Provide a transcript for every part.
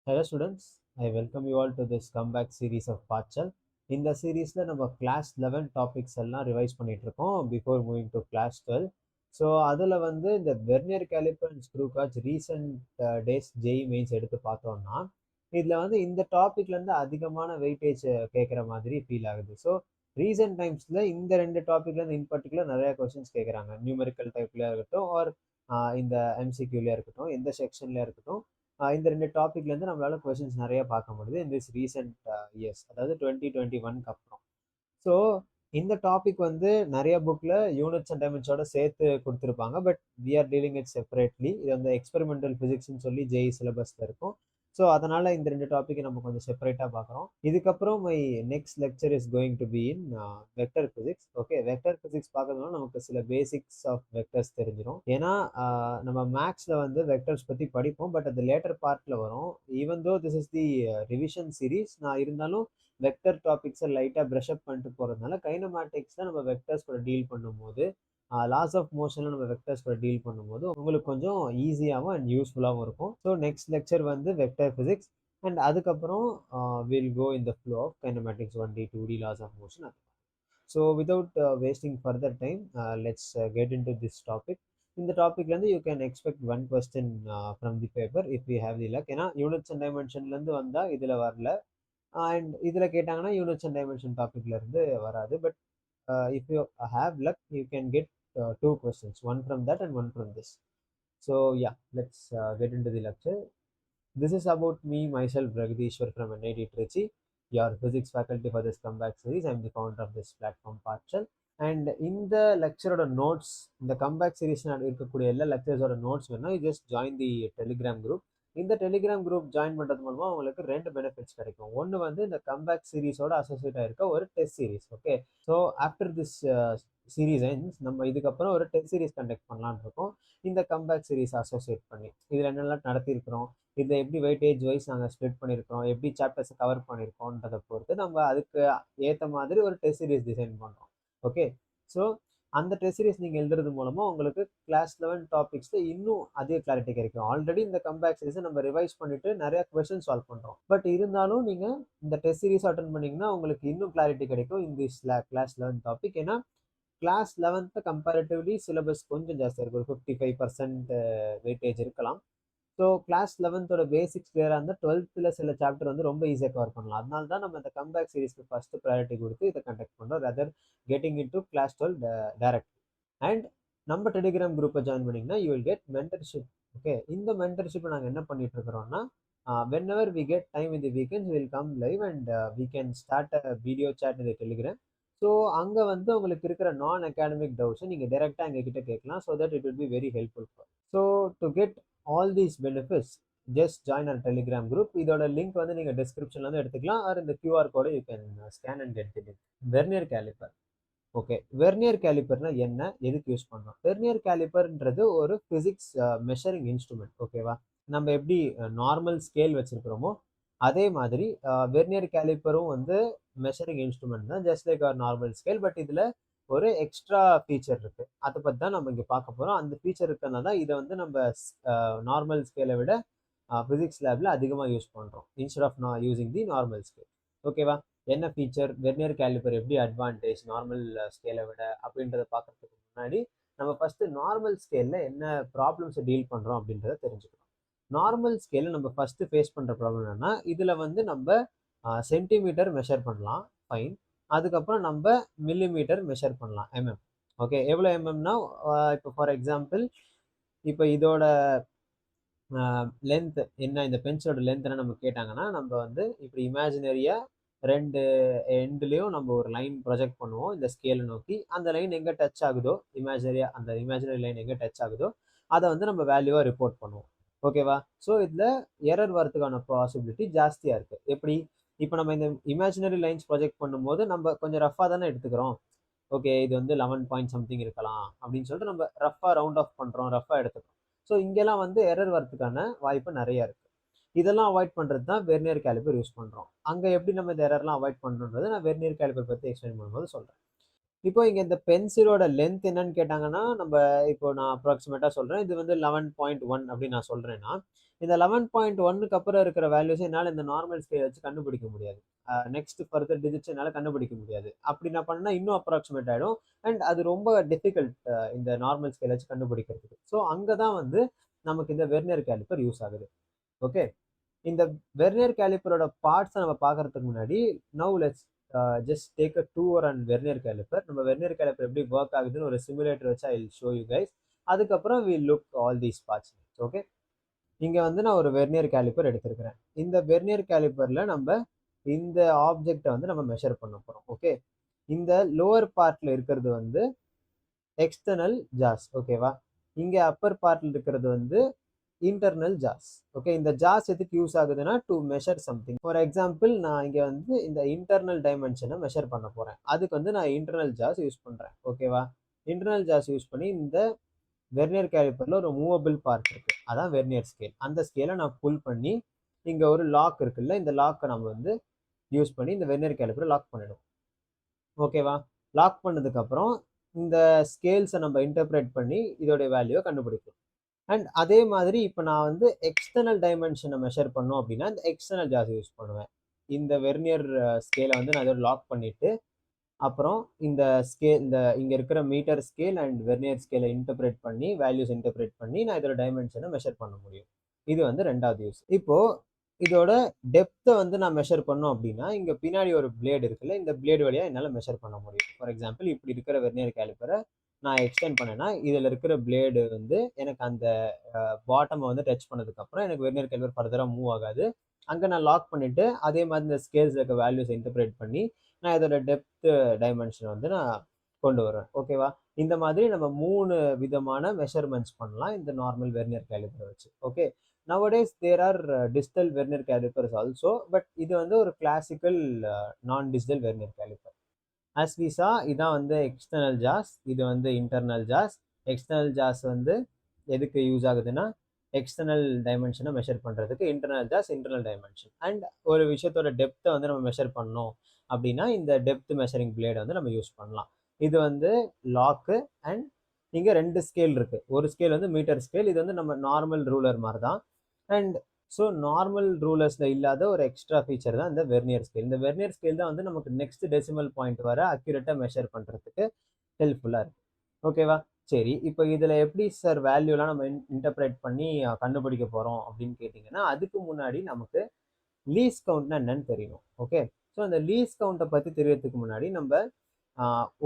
Hello students, I welcome you all to this comeback series of Pachal. இந்த சீரீஸ்ல நம்ம class 11 topics எல்லாம் revise பண்ணிட்டு இருக்கோம் before moving to class 12. So அதில் வந்து இந்த vernier calliper and screw gauge recent days JEE Mains எடுத்து பார்த்தோம்னா இதில் வந்து இந்த டாப்பிக்லேருந்து அதிகமான வெயிட்டேஜ் கேட்குற மாதிரி ஃபீல் ஆகுது. ஸோ ரீசெண்ட் டைம்ஸில் இந்த ரெண்டு டாப்பிக்லேருந்து இன் பர்டிகுலர் நிறைய கொஸ்டின்ஸ் கேட்குறாங்க. நியூமெரிக்கல் டைப்லேயே இருக்கட்டும் ஆர் இந்த எம்சிக்யூலேயே இருக்கட்டும், எந்த செக்ஷன்லேயே இருக்கட்டும். இந்த ரெண்டு டாபிக்லேருந்து நம்மளால கொஸ்டின்ஸ் நிறைய பார்க்க முடியுது இன் திஸ் ரீசெண்ட் இயர்ஸ், அதாவது 2021க்கு அப்புறம். ஸோ இந்த டாபிக் வந்து நிறைய புக்கில் யூனிட்ஸ் அண்ட் டைமென்ஷனோட சேர்த்து கொடுத்துருப்பாங்க. But we are dealing it separately. இது வந்து எக்ஸ்பெரிமெண்டல் ஃபிசிக்ஸ்னு சொல்லி ஜெய் சிலபஸில் இருக்கும். ஸோ அதனால இந்த ரெண்டு டாப்பிக்கை நம்ம கொஞ்சம் செப்பரேட்டாக பார்க்குறோம். இதுக்கப்புறம் my next lecture is going to be in vector physics. Okay, vector physics பார்க்கறதுனால நமக்கு சில பேசிக்ஸ் ஆஃப் வெக்டர்ஸ் தெரிஞ்சிடும். ஏன்னா நம்ம மேக்ஸில் வந்து வெக்டர்ஸ் பற்றி படிப்போம், பட் அது லேட்டர் பார்ட்டில் வரும். Even though this is the revision series, நான் இருந்தாலும் வெக்டர் டாபிக்ஸை லைட்டாக ப்ரஷ் அப் பண்ணிட்டு போகிறதுனால கைனமேட்டிக்ஸில் நம்ம வெக்டர்ஸ் கூட டீல் பண்ணும்போது, லாஸ் ஆஃப் மோஷனில் நம்ம வெக்டர்ஸ் கூட டீல் பண்ணும்போது உங்களுக்கு கொஞ்சம் ஈஸியாகவும் அண்ட் யூஸ்ஃபுல்லாகவும் இருக்கும். ஸோ நெக்ஸ்ட் லெக்சர் வந்து வெக்டர் ஃபிசிக்ஸ், அண்ட் அதுக்கப்புறம் will go in the flow of kinematics 1D 2D laws of motion. So without wasting further time, let's get into this திஸ் டாபிக். இந்த டாபிக்லேருந்து you can expect one question from the paper if you have the luck. ஏன்னா units and டைமென்ஷன்லேருந்து வந்தால் இதில் வரல, and இதில் கேட்டாங்கன்னா யூனிட்ஸ் அண்ட் டைமென்ஷன் டாபிக்லேருந்து வராது. But if you have luck you can get two questions, one from that and one from this. So yeah, let's get into the lecture. This is about me, myself, Bragdishwar from NIT Trichy, your physics faculty for this comeback series. I'm the founder of this platform, Partial. And in the lecture notes, in the comeback series, இருக்கக்கூடிய எல்லா லெக்சர்ஸோட notes வேணா you just join the telegram group. இந்த Telegram group join பண்ணுறது மூலமாக உங்களுக்கு ரெண்டு benefits கிடைக்கும். ஒன்று வந்து இந்த கம்பேக் சீரீஸோட அசோசியேட் ஆயிருக்க ஒரு test series. Okay, so after this series ends நம்ம இதுக்கப்புறம் ஒரு டெஸ்ட் சீரீஸ் கண்டக்ட் பண்ணலான்னு இருக்கோம் இந்த கம்பேக் சீரீஸ் அசோசியேட் பண்ணி. இதில் என்னெல்லாம் நடத்தியிருக்கிறோம், இதை எப்படி வெயிட்டேஜ் வைஸ் நாங்கள் ஸ்ப்ளிட் பண்ணியிருக்கோம், எப்படி சாப்டர்ஸை கவர் பண்ணியிருக்கோன்றதை பொறுத்து நம்ம அதுக்கு ஏற்ற மாதிரி ஒரு டெஸ்ட் சீரீஸ் டிசைன் பண்ணுறோம். ஓகே, ஸோ அந்த டெஸ்ட் சீரீஸ் நீங்கள் எழுதுறது மூலமாக உங்களுக்கு கிளாஸ் 11 டாபிக்ஸில் இன்னும் அதிக கிளாரிட்டி கிடைக்கும். ஆல்ரெடி இந்த கம்பேக் சீரீஸை நம்ம ரிவைஸ் பண்ணிட்டு நிறைய கொஸ்டின் சால்வ் பண்ணுறோம். பட் இருந்தாலும் நீங்கள் இந்த டெஸ்ட் சீரீஸ் அட்டன் பண்ணிங்கன்னா உங்களுக்கு இன்னும் கிளாரிட்டி கிடைக்கும் இந்த கிளாஸ் 11 டாபிக். ஏன்னா கிளாஸ் 11th கம்பேரிட்டிவ்லி சிலபஸ் கொஞ்சம் ஜாஸ்தியாக இருக்கும், ஒரு 55% வெயிட்டேஜ் இருக்கலாம். ஸோ கிளாஸ் 11th பேசிக்ஸ் கிளியராக இருந்தால் 12th சில சாப்டர் வந்து ரொம்ப ஈஸியாக கவர் பண்ணலாம். அதனால தான் நம்ம இந்த கம்பேக் சீரீஸ்க்கு ஃபஸ்ட்டு ப்ரையாரிட்டி கொடுத்து இதை கண்டக்ட் பண்ணுறோம், rather getting in to class 12 direct. And நம்ம டெலிகிராம் குரூப்பை ஜாயின் பண்ணிங்கன்னா you will get mentorship. Okay, இந்த மென்டர்ஷிப்பை நாங்கள் என்ன பண்ணிட்டு இருக்கிறோம்னா, whenever we get time in the weekends we will come live and we can start a video chat in the telegram. So அங்கே வந்து உங்களுக்கு இருக்கிற நான் அகாடமிக் டவுட்ஸை நீங்கள் டைரெக்டாக எங்ககிட்ட கேட்கலாம். So that it will be very helpful for. So to get all these benefits just join our Telegram group. இதோட லிங்க் வந்து நீங்கள் டிஸ்கிரிப்ஷன்ல வந்து எடுத்துக்கலாம், ஆர் இந்த QR கோடை you can scan and get the link. Vernier caliper. Okay, vernier கேலிப்பர்னா என்ன, எதுக்கு யூஸ் பண்ணோம்? வெர்னியர் கேலிப்பர்ன்றது ஒரு ஃபிசிக்ஸ் மெஷரிங் இன்ஸ்ட்ருமெண்ட். ஓகேவா, நம்ம எப்படி நார்மல் ஸ்கேல் வச்சிருக்கிறோமோ அதே மாதிரி வெர்னியர் கேலிப்பரும் வந்து மெஷரிங் இன்ஸ்ட்ருமெண்ட் தான், just like our normal scale. But இதில் ஒரு எக்ஸ்ட்ரா ஃபீச்சர் இருக்குது, அதை பற்றி தான் நம்ம இங்கே பார்க்க போகிறோம். அந்த ஃபீச்சர் இருக்கிறதுனால தான் இதை வந்து நம்ம நார்மல் ஸ்கேலை விட ஃபிசிக்ஸ் லேபில் அதிகமாக யூஸ் பண்ணுறோம் instead of using the normal scale. ஓகேவா, என்ன ஃபீச்சர், வெர்னியர் கேலிப்பர் எப்படி அட்வான்டேஜ் நார்மல் ஸ்கேலை விட அப்படின்றத பார்க்கறதுக்கு முன்னாடி நம்ம ஃபஸ்ட்டு நார்மல் ஸ்கேலில் என்ன ப்ராப்ளம்ஸை டீல் பண்ணுறோம் அப்படின்றத தெரிஞ்சுக்கணும். நார்மல் ஸ்கேலில் நம்ம ஃபஸ்ட்டு ஃபேஸ் பண்ணுற ப்ராப்ளம் என்னன்னா, இதில் வந்து நம்ம சென்டிமீட்டர் மெஷர் பண்ணலாம், ஃபைன். அதுக்கப்புறம் நம்ம மில்லிமீட்டர் மெஷர் பண்ணலாம், mm. ஓகே, எவ்வளோ எம்எம்னா, இப்போ ஃபார் எக்ஸாம்பிள் இப்போ இதோட லென்த் என்ன, இந்த பென்சிலோட லென்த் என்ன நம்ம கேட்டாங்கன்னா, நம்ம வந்து இப்படி இமேஜினரியாக ரெண்டு எண்ட்லேயும் நம்ம ஒரு லைன் ப்ரொஜெக்ட் பண்ணுவோம் இந்த ஸ்கேலை நோக்கி. அந்த லைன் எங்கே டச் ஆகுதோ, அந்த இமேஜினரி லைன் எங்கே டச் ஆகுதோ அதை வந்து நம்ம வேல்யூவாக ரிப்போர்ட் பண்ணுவோம். ஓகேவா, ஸோ இதில் எரர் வரதுக்கான பாசிபிலிட்டி ஜாஸ்தியாக இருக்குது. எப்படி, இப்போ நம்ம இந்த இமேஜினரி லைன்ஸ் ப்ரொஜெக்ட் பண்ணும்போது நம்ம கொஞ்சம் ரஃபாக தானே எடுத்துக்கிறோம். ஓகே, இது வந்து 11 பாயிண்ட் சம்திங் இருக்கலாம் அப்படின்னு சொல்லிட்டு நம்ம ரஃபாக ரவுண்ட் ஆஃப் பண்ணுறோம், ரஃபாக எடுத்துக்கிறோம். ஸோ இங்கெல்லாம் வந்து எரர் வரதுக்கான வாய்ப்பு நிறையா இருக்குது. இதெல்லாம் அவாய்ட் பண்ணுறது தான் வெர்னியர் கேலிப்பர் யூஸ் பண்ணுறோம். அங்கே எப்படி நம்ம இந்த எரர்லாம் அவாய்ட் பண்ணுறது நான் வெர்னியர் கேலிப்பர் பற்றி எக்ஸ்பிளைன் பண்ணும்போது சொல்கிறேன். இப்போ இங்க இந்த பென்சிலோட லென்த் என்னன்னு கேட்டாங்கன்னா, நம்ம இப்போ நான் அப்ராக்ஸிமேட்டா சொல்றேன். இது வந்து 11.1 அப்படின்னு நான் சொல்றேன்னா, இந்த 11.1க்கு அப்புறம் இருக்கிற வேல்யூஸ் என்னால இந்த நார்மல் ஸ்கேல் வச்சு கண்டுபிடிக்க முடியாது. நெக்ஸ்ட் ஃபர்தர் டிஜிட்ஸ் என்னால கண்டுபிடிக்க முடியாது. அப்படி நான் பண்ணா இன்னும் அப்ராக்ஸிமேட் ஆயிடும். அண்ட் அது ரொம்ப டிஃபிகல்ட் இந்த நார்மல் ஸ்கேல் வச்சு கண்டுபிடிக்கிறதுக்கு. ஸோ அங்க தான் வந்து நமக்கு இந்த வெர்னியர் கேலிப்பர் யூஸ் ஆகுது. ஓகே. இந்த வெர்னியர் கேலிப்பரோட பார்ட்ஸை நம்ம பார்க்கறதுக்கு முன்னாடி now let's just take a tour and vernier calliper. நம்ம வெர்னியர் கேலிப்பர் எப்படி ஒர்க் ஆகுதுன்னு ஒரு சிமுலேட்டர் வச்சு ஐ ஷோ யூ கைஸ். அதுக்கப்புறம் we look all these parts. Okay. இங்க வந்து நான் ஒரு வெர்னியர் கேலிப்பர் எடுத்திருக்கிறேன். இந்த வெர்னியர் கேலிப்பர்ல நம்ம இந்த ஆப்ஜெக்டை வந்து நம்ம மெஷர் பண்ண போறோம். ஓகே. இந்த லோவர் பார்ட்ல இருக்கிறது வந்து எக்ஸ்டர்னல் ஜாஸ். ஓகேவா. இங்க அப்பர் பார்ட்ல இருக்கிறது வந்து இன்டர்னல் ஜாஸ். ஓகே. இந்த ஜாஸ் எதுக்கு யூஸ் ஆகுதுன்னா to measure something. For example நான் இங்க வந்து இந்த இன்டர்னல் டைமென்ஷனை மெஷர் பண்ண போறேன். அதுக்கு வந்து நான் இன்டர்னல் ஜாஸ் யூஸ் பண்றேன். ஓகேவா. இன்டர்னல் ஜாஸ் யூஸ் பண்ணி இந்த வெர்னியர் கேலிப்பர்ல ஒரு மூவபிள் பார்ட் இருக்கு, அதான் வெர்னியர் ஸ்கேல். அந்த ஸ்கேலை நான் புல் பண்ணி இங்க ஒரு லாக் இருக்குல்ல, இந்த லாக்கை நம்ம வந்து யூஸ் பண்ணி இந்த வெர்னியர் கேலிப்பரை லாக் பண்ணிடும். ஓகேவா. லாக் பண்ணதுக்கு அப்புறம் இந்த ஸ்கேல்ஸை நம்ம இன்டர்பிரேட் பண்ணி இதோடைய வேல்யூவை கண்டுபிடிக்கும். அண்ட் அதே மாதிரி இப்போ நான் வந்து எக்ஸ்டர்னல் டைமென்ஷனை மெஷர் பண்ணோம் அப்படின்னா இந்த எக்ஸ்டர்னல் ஜாஸ் யூஸ் பண்ணுவேன். இந்த வெர்னியர் ஸ்கேலை வந்து நான் இதோட லாக் பண்ணிட்டு அப்புறம் இந்த ஸ்கேல் இந்த இங்க இருக்கிற மீட்டர் ஸ்கேல் அண்ட் வெர்னியர் ஸ்கேலை இன்டர்பிரேட் பண்ணி வேல்யூஸ் இன்டர்பிரேட் பண்ணி நான் இதோட டைமென்ஷனை மெஷர் பண்ண முடியும். இது வந்து ரெண்டாவது யூஸ். இப்போ இதோட டெப்த்தை வந்து நான் மெஷர் பண்ணோம் அப்படின்னா இங்க பின்னாடி ஒரு பிளேடு இருக்குல்ல, இந்த பிளேடு வழியா என்னால் மெஷர் பண்ண முடியும். ஃபார் எக்ஸாம்பிள் இப்படி இருக்கிற வெர்னியர் கேலிப்பரை நான் எக்ஸ்டெண்ட் பண்ணேன்னா இதுல இருக்கிற பிளேடு வந்து எனக்கு அந்த பாட்டமை வந்து டச் பண்ணதுக்கு அப்புறம் எனக்கு வெர்னியர் கேலிப்பர் ஃபர்தரா மூவ் ஆகாது. அங்கே நான் லாக் பண்ணிட்டு அதே மாதிரி இந்த ஸ்கேல்ஸ் இருக்க வேல்யூஸ் இன்டர்பிரேட் பண்ணி நான் இதோட டெப்த் டைமென்ஷன் வந்து நான் கொண்டு வருவேன். ஓகேவா. இந்த மாதிரி நம்ம 3 விதமான மெஷர்மெண்ட்ஸ் பண்ணலாம் இந்த நார்மல் வெர்னியர் கேலிப்பரை வச்சு. Okay. nowadays there are digital vernier calipers also, but இது வந்து ஒரு கிளாசிக்கல் நான் digital vernier calliper. as we saw இதான் வந்து எக்ஸ்டர்னல் ஜாஸ், இது வந்து இன்டர்னல் ஜாஸ். எக்ஸ்டர்னல் ஜாஸ் வந்து எதுக்கு யூஸ் ஆகுதுன்னா எக்ஸ்டர்னல் டைமென்ஷனை மெஷர் பண்ணுறதுக்கு, internal jaws internal dimension. And ஒரு விஷயத்தோட டெப்த்தை வந்து நம்ம மெஷர் பண்ணோம் அப்படின்னா இந்த டெப்த் மெஷரிங் பிளேடை வந்து நம்ம யூஸ் பண்ணலாம். இது வந்து லாக்கு. அண்ட் இங்கே 2 ஸ்கேல் இருக்கு. ஒரு ஸ்கேல் வந்து மீட்டர் ஸ்கேல், இது வந்து நம்ம நார்மல் ரூலர் மாதிரி தான். அண்ட் ஸோ நார்மல் ரூலர்ஸில் இல்லாத ஒரு எக்ஸ்ட்ரா ஃபீச்சர் தான் இந்த வெர்னியர் ஸ்கேல். இந்த வெர்னியர் ஸ்கேல் தான் வந்து நமக்கு நெக்ஸ்ட் டெசிமல் பாயிண்ட் வர அக்யூரேட்டாக மெஷர் பண்ணுறதுக்கு ஹெல்ப்ஃபுல்லாக இருக்கு. ஓகேவா. சரி, இப்போ இதில் எப்படி சார் வேல்யூலாம் நம்ம இன்டர்பிரேட் பண்ணி கண்டுபிடிக்க போகிறோம் அப்படின்னு கேட்டிங்கன்னா அதுக்கு முன்னாடி நமக்கு லீஸ் கவுண்ட்னா என்னன்னு தெரியணும். ஓகே. ஸோ அந்த லீஸ் கவுண்ட்டை பற்றி தெரியறதுக்கு முன்னாடி நம்ம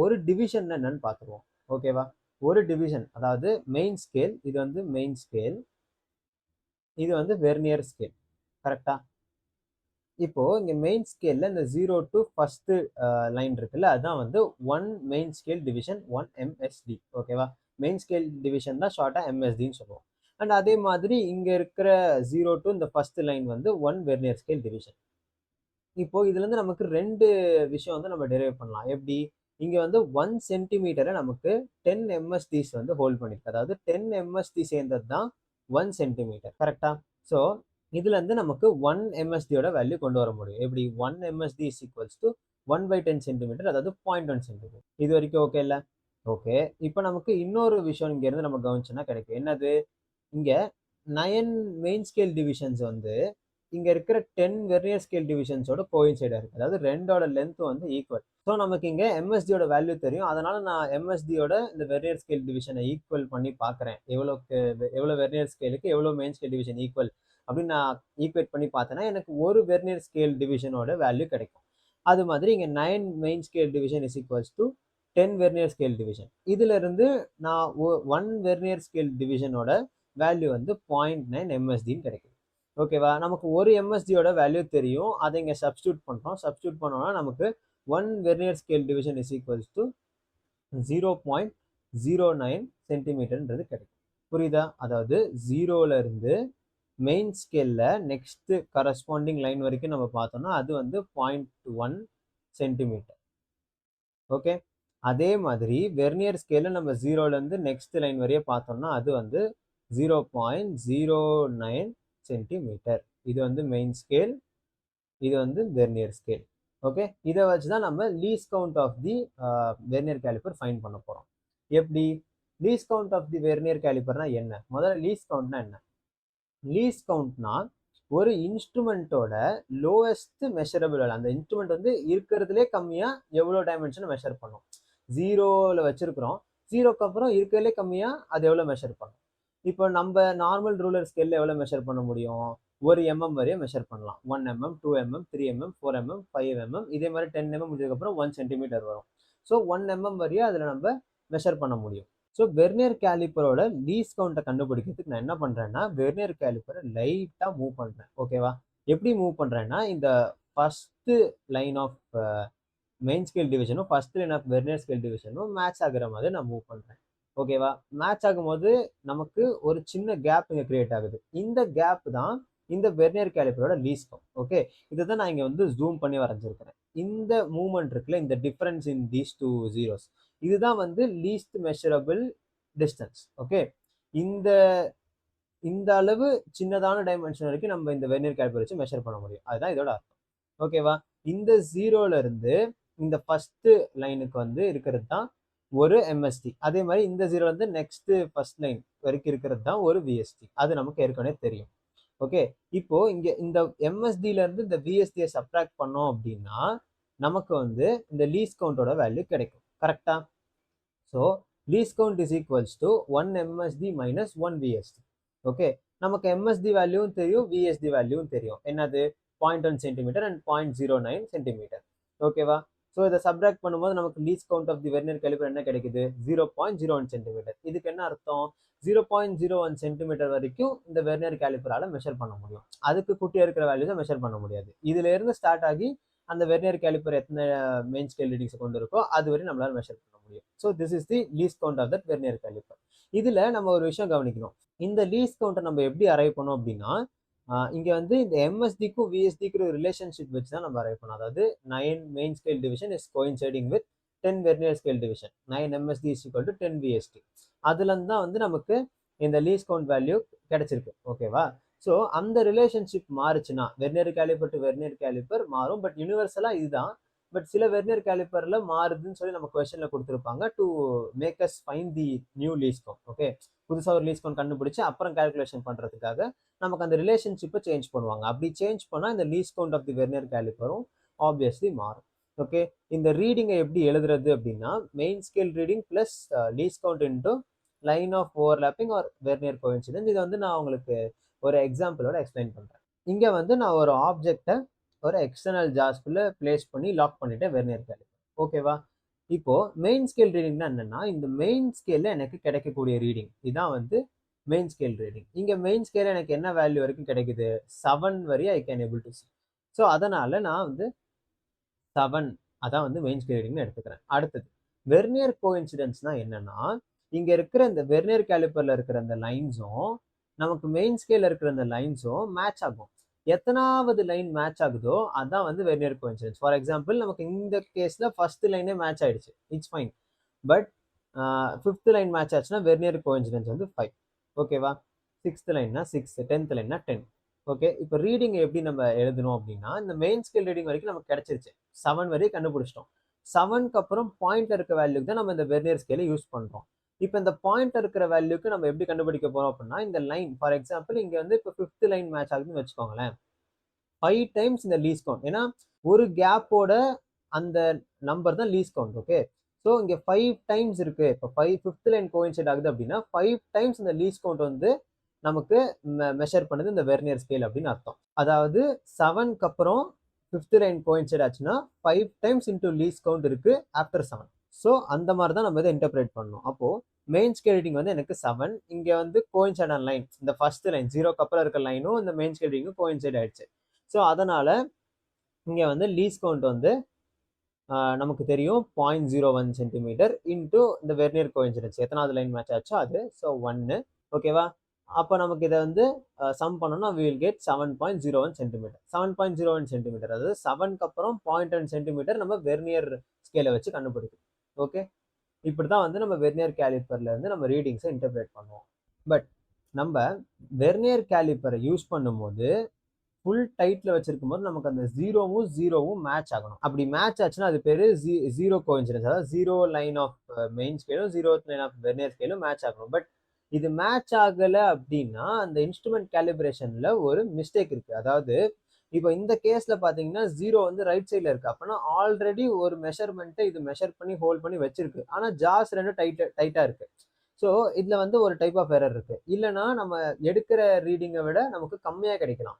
ஒரு டிவிஷன் என்னன்னு பார்த்துருவோம். ஓகேவா. ஒரு டிவிஷன் அதாவது மெயின் ஸ்கேல், இது வந்து மெயின் ஸ்கேல், இது வந்து வெர்னியர் ஸ்கேல். கரெக்டா. இப்போ இங்க மெயின் ஸ்கேல்ல இந்த 0 டு ஃபர்ஸ்ட் லைன் இருக்குல்ல, அதுதான் வந்து 1 மெயின் ஸ்கேல் டிவிஷன் 1 MSD. ஓகேவா. மெயின் ஸ்கேல் டிவிஷன் தான் ஷார்ட்டா MSDன்னு சொல்லுவோம். அண்ட் அதே மாதிரி இங்க இருக்கிற 0 டு இந்த ஃபர்ஸ்ட் லைன் வந்து 1 வெர்னியர் ஸ்கேல் டிவிஷன். இப்போ இதுல இருந்து நமக்கு 2 விஷயம் வந்து நம்ம டெரைவ் பண்ணலாம். எப்படி? இங்க வந்து 1 சென்டிமீட்டரை நமக்கு 10 MSDs வந்து ஹோல்ட் பண்ணிருக்கு. அதாவது 10 MSD சேர்ந்தது தான் 1 சென்டிமீட்டர். கரெக்டா. ஸோ இதுல இருந்து நமக்கு 1 MSDயோட வேல்யூ கொண்டு வர முடியும். எப்படி? 1 MSD is equals to 1/10 centimetre, அதாவது 0.1 சென்டிமீட்டர். இது வரைக்கும் ஓகே இல்ல? ஓகே. இப்போ நமக்கு இன்னொரு விஷயம் இங்க இருந்து நம்ம கவனிச்சோன்னா கிடைக்கும். என்னது? இங்க 9 மெயின் ஸ்கேல் டிவிஷன்ஸ் வந்து இங்க இருக்கிற 10 வெர்னியர் ஸ்கேல் டிவிஷன்ஸோட கோயின்சைடா இருக்கு. அதாவது ரெண்டோட லென்த் வந்து ஈக்குவல். ஸோ நமக்கு இங்க எம்எஸ்டியோட வேல்யூ தெரியும். அதனால நான் எம்எஸ்டியோட இந்த வெர்னியர் ஸ்கேல் டிவிஷனை ஈக்குவல் பண்ணி பார்க்குறேன். எவ்வளோ வெர்னியர் ஸ்கேலுக்கு எவ்வளோ மெயின் ஸ்கேல் டிவிஷன் ஈக்குவல் அப்படின்னு நான் ஈக்குவேட் பண்ணி பார்த்தேன்னா எனக்கு ஒரு வெர்னியர் ஸ்கேல் டிவிஷனோட வேல்யூ கிடைக்கும். அது மாதிரி இங்கே 9 main scale division is equals to 10 vernier scale division. இதுல இருந்து நான் 1 வெர்னியர் ஸ்கேல் டிவிஷனோட வேல்யூ வந்து 0.9 MSDன்னு கிடைக்கும். ஓகேவா. நமக்கு ஒரு MSDயோட வேல்யூ தெரியும். அதை இங்கே சப்ஸ்டியூட் பண்ணுறோம். சப்ஸ்டியூட் பண்ணோம்னா நமக்கு 1 vernier scale division is equals to 0.09 சென்டிமீட்டர்ன்றது கிடைக்கும். புரியுதா. அதாவது 0ல இருந்து மெயின் ஸ்கேல்ல நெக்ஸ்ட் கரஸ்பாண்டிங் லைன் வரைக்கும் நம்ம பார்த்தோம்னா அது வந்து 0.1 சென்டிமீட்டர். ஓகே. அதே மாதிரி வெர்னியர் ஸ்கேல்ல நம்ம 0ல இருந்து நெக்ஸ்ட் லைன் வரைய பார்த்தோம்னா அது வந்து 0.09 சென்டிமீட்டர். இது வந்து மெயின் ஸ்கேல், இது வந்து வெர்னியர் ஸ்கேல். ஓகே, இதை வச்சு தான் நம்ம least count of the vernier caliper find பண்ண போகிறோம். எப்படி least count of the vernier கேலிப்பர்னா என்ன? முதல்ல லீஸ்ட் கவுண்ட்னா என்ன? லீஸ்ட் கவுண்ட்னா ஒரு இன்ஸ்ட்ருமெண்ட்டோட லோவஸ்ட் மெஷரபிள், அந்த இன்ஸ்ட்ருமெண்ட் வந்து இருக்கிறதுலே கம்மியாக எவ்வளோ டைமென்ஷனை மெஷர் பண்ணும். ஜீரோவில் வச்சுருக்கிறோம், ஜீரோக்கு அப்புறம் இருக்கிறதுலே கம்மியாக அது எவ்வளோ மெஷர் பண்ணும். இப்போ நம்ம நார்மல் ரூலர் ஸ்கேலில் எவ்வளோ மெஷர் பண்ண முடியும்? ஒரு எம்எம் வரையே மெஷர் பண்ணலாம். 1 mm, 2 mm, 3 mm, 4 mm, 5 mm, இதே மாதிரி 10 mm முடிஞ்சதுக்கப்புறம் 1 cm வரும். ஸோ 1 mm வரையே அதில் நம்ம மெஷர் பண்ண முடியும். ஸோ வெர்னியர் கேலிப்பரோட லீஸ்ட் கவுண்ட்டை கண்டுபிடிக்கிறதுக்கு நான் என்ன பண்ணுறேன்னா, வெர்னியர் கேலிப்பரை லைட்டாக மூவ் பண்ணுறேன். ஓகேவா? எப்படி மூவ் பண்ணுறேன்னா, இந்த first line of main scale டிவிஷனும் first line of vernier scale டிவிஷனும் மேட்ச் ஆகுற மாதிரி நான் மூவ் பண்ணுறேன். ஓகேவா? மேட்ச் ஆகும்போது நமக்கு ஒரு சின்ன கேப் இங்கே கிரியேட் ஆகுது. இந்த கேப் தான் இந்த வெர்னியர் கேலிப்பரோட லீஸ்ட் கவுண்ட். ஓகே, இதை தான் நான் இங்கே வந்து ஜூம் பண்ணி வரைஞ்சிருக்கிறேன். இந்த மூவ்மெண்ட் இருக்குல்ல, இந்த difference in these two zeros, இதுதான் வந்து லீஸ்ட் மெஷரபிள் டிஸ்டன்ஸ். ஓகே, இந்த இந்த அளவு சின்னதான டைமென்ஷன் வரைக்கும் நம்ம இந்த வெர்னியர் கேலிப்பர் வச்சு மெஷர் பண்ண முடியும். அதுதான் இதோட அர்த்தம். ஓகேவா? இந்த ஜீரோல இருந்து இந்த ஃபர்ஸ்ட் லைனுக்கு வந்து இருக்கிறது தான் ஒரு எம்எஸ்டி. அதே மாதிரி இந்த ஜீரோல இருந்து நெக்ஸ்ட் ஃபர்ஸ்ட் லைன் வரைக்கும் இருக்கிறது தான் ஒரு விஎஸ்டி. அது நமக்கு ஏற்கனவே தெரியும். ஓகே, இப்போ இங்க இந்த எம்எஸ்டில இருந்து இந்த விஎஸ்டியை சப்ட்ராக்ட் பண்ணோம் அப்படின்னா நமக்கு வந்து இந்த லீஸ்ட் கவுண்டோட வேல்யூ கிடைக்கும். கரெக்டா? So least count is equals to 1 MSD minus 1 VSD. Okay, நமக்கு எம்எஸ்டி வேல்யூவும் தெரியும், விஎஸ்டி வேல்யூவும் தெரியும். என்னது? 0.1 cm அண்ட் 0.09 cm. ஓகேவா? ஸோ இதை சப்ட்ராக்ட் பண்ணும்போது நமக்கு least count of the vernier calliper என்ன கிடைக்குது? 0.01 cm. இதுக்கு என்ன அர்த்தம்? 0.01 cm வரைக்கும் இந்த வெர்னியர் கேலிப்பரால மெஷர் பண்ண முடியும். அதுக்கு குட்டியா இருக்கிற வேல்யூஸை மெஷர் பண்ண முடியாது. இதுல இருந்து ஸ்டார்ட் ஆகி அந்த வெர்னியர் கேலிப்பர் எத்தனை மெயின் ஸ்கேல் ரீடிங்ஸ் கொண்டு இருக்கோ அது வரையும் நம்மளால மெஷர் பண்ண முடியும். So this is the least count of that vernier calliper. இதுல நம்ம ஒரு விஷயம் கவனிக்கணும். இந்த லீஸ்ட் கவுண்டை நம்ம எப்படி அரைவ் பண்ணோம் அப்படின்னா, இங்க வந்து இந்த எம்எஸ்டிக்கும் விஎஸ்டிக்கும் ஒரு ரிலேஷன்ஷிப் வச்சு தான் நம்ம அரைவ் பண்ணோம். அதாவது 9 main scale division is coinciding with 10 vernier scale division. 9 MSD is equal to 10 VSD. அதுல இருந்து தான் வந்து நமக்கு இந்த லீஸ்ட் கவுண்ட் வேல்யூ கிடைச்சிருக்கு. ஓகேவா? ஸோ அந்த ரிலேஷன்ஷிப் மாறுச்சுன்னா vernier caliper to vernier caliper மாறும். பட் யூனிவர்சலா இதுதான். பட் சில வெர்னியர் கேலிப்பர்ல மாறுதுன்னு சொல்லி நம்ம கொஸ்டின்ல கொடுத்துருப்பாங்க to make us find the new least count. Okay, புதுசாக ஒரு லீஸ்ட் கவுண்ட் கண்டுபிடிச்சு அப்புறம் கால்குலேஷன் பண்றதுக்காக நமக்கு அந்த ரிலேஷன்ஷிப்பை சேஞ்ச் பண்ணுவாங்க. அப்படி சேஞ்ச் பண்ணால் இந்த least count of the vernier கேலிப்பரும் ஆப்வியஸ்லி மாறும். ஓகே, இந்த ரீடிங்கை எப்படி எழுதுறது அப்படின்னா, main scale reading plus least count into line of overlapping or vernier coincidence. இதை வந்து நான் உங்களுக்கு ஒரு எக்ஸாம்பிளோட எக்ஸ்பிளைன் பண்றேன். இங்க வந்து நான் ஒரு ஆப்ஜெக்டை ஒரு எக்ஸ்டர்னல் ஜாஸ்குள்ள பிளேஸ் பண்ணி லாக் பண்ணிட்டேன் வெர்னியர் கேலிப்பர். ஓகேவா? இப்போ மெயின் ஸ்கேல் ரீடிங்னா என்னன்னா, இந்த மெயின் ஸ்கேல்ல எனக்கு கிடைக்கக்கூடிய ரீடிங் இதான் வந்து மெயின் ஸ்கேல் ரீடிங். இங்க மெயின் ஸ்கேல் எனக்கு என்ன வேல்யூ வரைக்கும் கிடைக்குது? 7 வரையும் I can able to C. So அதனால நான் வந்து 7 அதான் வந்து மெயின் ஸ்கேல் ரீடிங்னு எடுத்துக்கிறேன். அடுத்தது வெர்னியர் கோஇன்சிடென்ஸ்னா என்னன்னா, இங்க இருக்கிற இந்த வெர்னியர் கேலிப்பர்ல இருக்கிற அந்த லைன்ஸும் நமக்கு மெயின் ஸ்கேல்ல இருக்கிற அந்த லைன்ஸும் மேட்ச் ஆகும். எத்தனாவது லைன் மேட்ச் ஆகுதோ அதான் வந்து வெர்னியர் கோஇன்சிடென்ஸ். ஃபார் எக்ஸாம்பிள் நமக்கு இந்த கேஸ்ல ஃபர்ஸ்ட் லைனே மேட்ச் ஆயிடுச்சு, it's fine. But 5th line match ஆச்சுன்னா வெர்னியர் கோஇன்சிடென்ஸ் வந்து 5. ஓகேவா? 6th லைன்னா 6, 10th லைன்னா 10. ஓகே, இப்போ ரீடிங் எப்படி நம்ம எழுதணும் அப்படின்னா, இந்த மெயின் ஸ்கேல் ரீடிங் வரைக்கும் நமக்கு கிடைச்சிருச்சு, 7 வரையும் கண்டுபிடிச்சிட்டோம். 7க்கு அப்புறம் பாயிண்ட்ல இருக்க வேல்யூக்கு தான் நம்ம இந்த வெர்னியர் ஸ்கேலை யூஸ் பண்றோம். இப்போ இந்த பாயிண்ட்ல இருக்கிற வேல்யூக்கு நம்ம எப்படி கண்டுபிடிக்க போறோம் அப்படின்னா, இந்த லைன் ஃபார் எக்ஸாம்பிள் இங்க வந்து இப்போ 5th லைன் மேட்ச் ஆகுதுன்னு வச்சுக்கோங்களேன். 5 டைம்ஸ் இந்த லீஸ்ட் கவுண்ட். ஏன்னா ஒரு கேப்போட அந்த நம்பர் தான் லீஸ்ட் கவுண்ட். ஓகே, ஸோ இங்க 5 டைம்ஸ் இருக்கு. இப்போ 5th லைன் கோயின்சைட் ஆகுது அப்படின்னா 5 டைம்ஸ் இந்த லீஸ்ட் கவுண்ட் வந்து நமக்கு மெஷர் பண்ணுது இந்த வெர்னியர் ஸ்கேல் அப்படின்னு அர்த்தம். அதாவது 7க்கு அப்புறம் 5th லைன் கோயின்சைட் ஆச்சுன்னா 5 டைம்ஸ் இன்டூ லீஸ்ட் கவுண்ட் இருக்கு ஆஃப்டர் 7. ஸோ அந்த மாதிரி தான் நம்ம இதை இன்டர்பிரேட் பண்ணணும். அப்போ மெயின் ஸ்கேல் ரீடிங் வந்து எனக்கு 7, இங்க வந்து கோயின்சைட் ஆன லைன் இந்த ஃபர்ஸ்ட் லைன் 0க்கு அப்புறம் இருக்க லைனும் இந்த மெயின் ஸ்கேல் ரீடிங்கும் கோயின்சைட் ஆயிடுச்சு. ஸோ அதனால இங்க வந்து லீஸ்ட் கவுண்ட் வந்து நமக்கு தெரியும் 0.01 சென்டிமீட்டர் இன்டூ இந்த வெர்னியர் கோயின்சிடென்ஸ் எத்தனாவது லைன் மேட்ச் ஆச்சோ அது. ஸோ 1. ஓகேவா? அப்போ நமக்கு இதை வந்து சம் பண்ணோம்னா we will get 7.01 centimetre. 7.01 centimetre, அதாவது 7க்கு அப்புறம் 0.1 சென்டிமீட்டர் நம்ம வெர்னியர் ஸ்கேலை வச்சு கண்டுபிடிக்கும். ஓகே, இப்படிதான் வந்து நம்ம வெர்னியர் கேலிப்பர்ல இருந்து நம்ம ரீடிங்ஸை இன்டர்பிரேட் பண்ணுவோம். பட் நம்ம வெர்னியர் கேலிப்பரை யூஸ் பண்ணும்போது ஃபுல் டைட்ல வச்சிருக்கும் போது நமக்கு அந்த ஜீரோவும் மேட்ச் ஆகணும். அப்படி மேட்ச் ஆச்சுன்னா அது பேரு ஜீரோ கோஇன்சிடென்ஸ். அதாவது ஜீரோ லைன் ஆஃப் மெயின் ஸ்கேலும் ஜீரோ லைன் ஆஃப் வெர்னியர் ஸ்கேலும் மேட்ச் ஆகணும். பட் இது மேட்ச் ஆகல அப்படின்னா அந்த இன்ஸ்ட்ருமெண்ட் கேலிபிரேஷன்ல ஒரு மிஸ்டேக் இருக்கு. அதாவது இப்போ இந்த கேஸ்ல பாத்தீங்கன்னா ஜீரோ வந்து ரைட் சைட்ல இருக்கு. அப்படின்னா ஆல்ரெடி ஒரு மெஷர்மெண்ட்டை இது மெஷர் பண்ணி ஹோல்ட் பண்ணி வச்சிருக்கு. ஆனா ஜாஸ் ரெண்டும் டைட்டா இருக்கு. ஸோ இதுல வந்து ஒரு டைப் ஆஃப் எரர் இருக்கு. இல்லைன்னா நம்ம எடுக்கிற ரீடிங்கை விட நமக்கு கம்மியா கிடைக்கலாம்.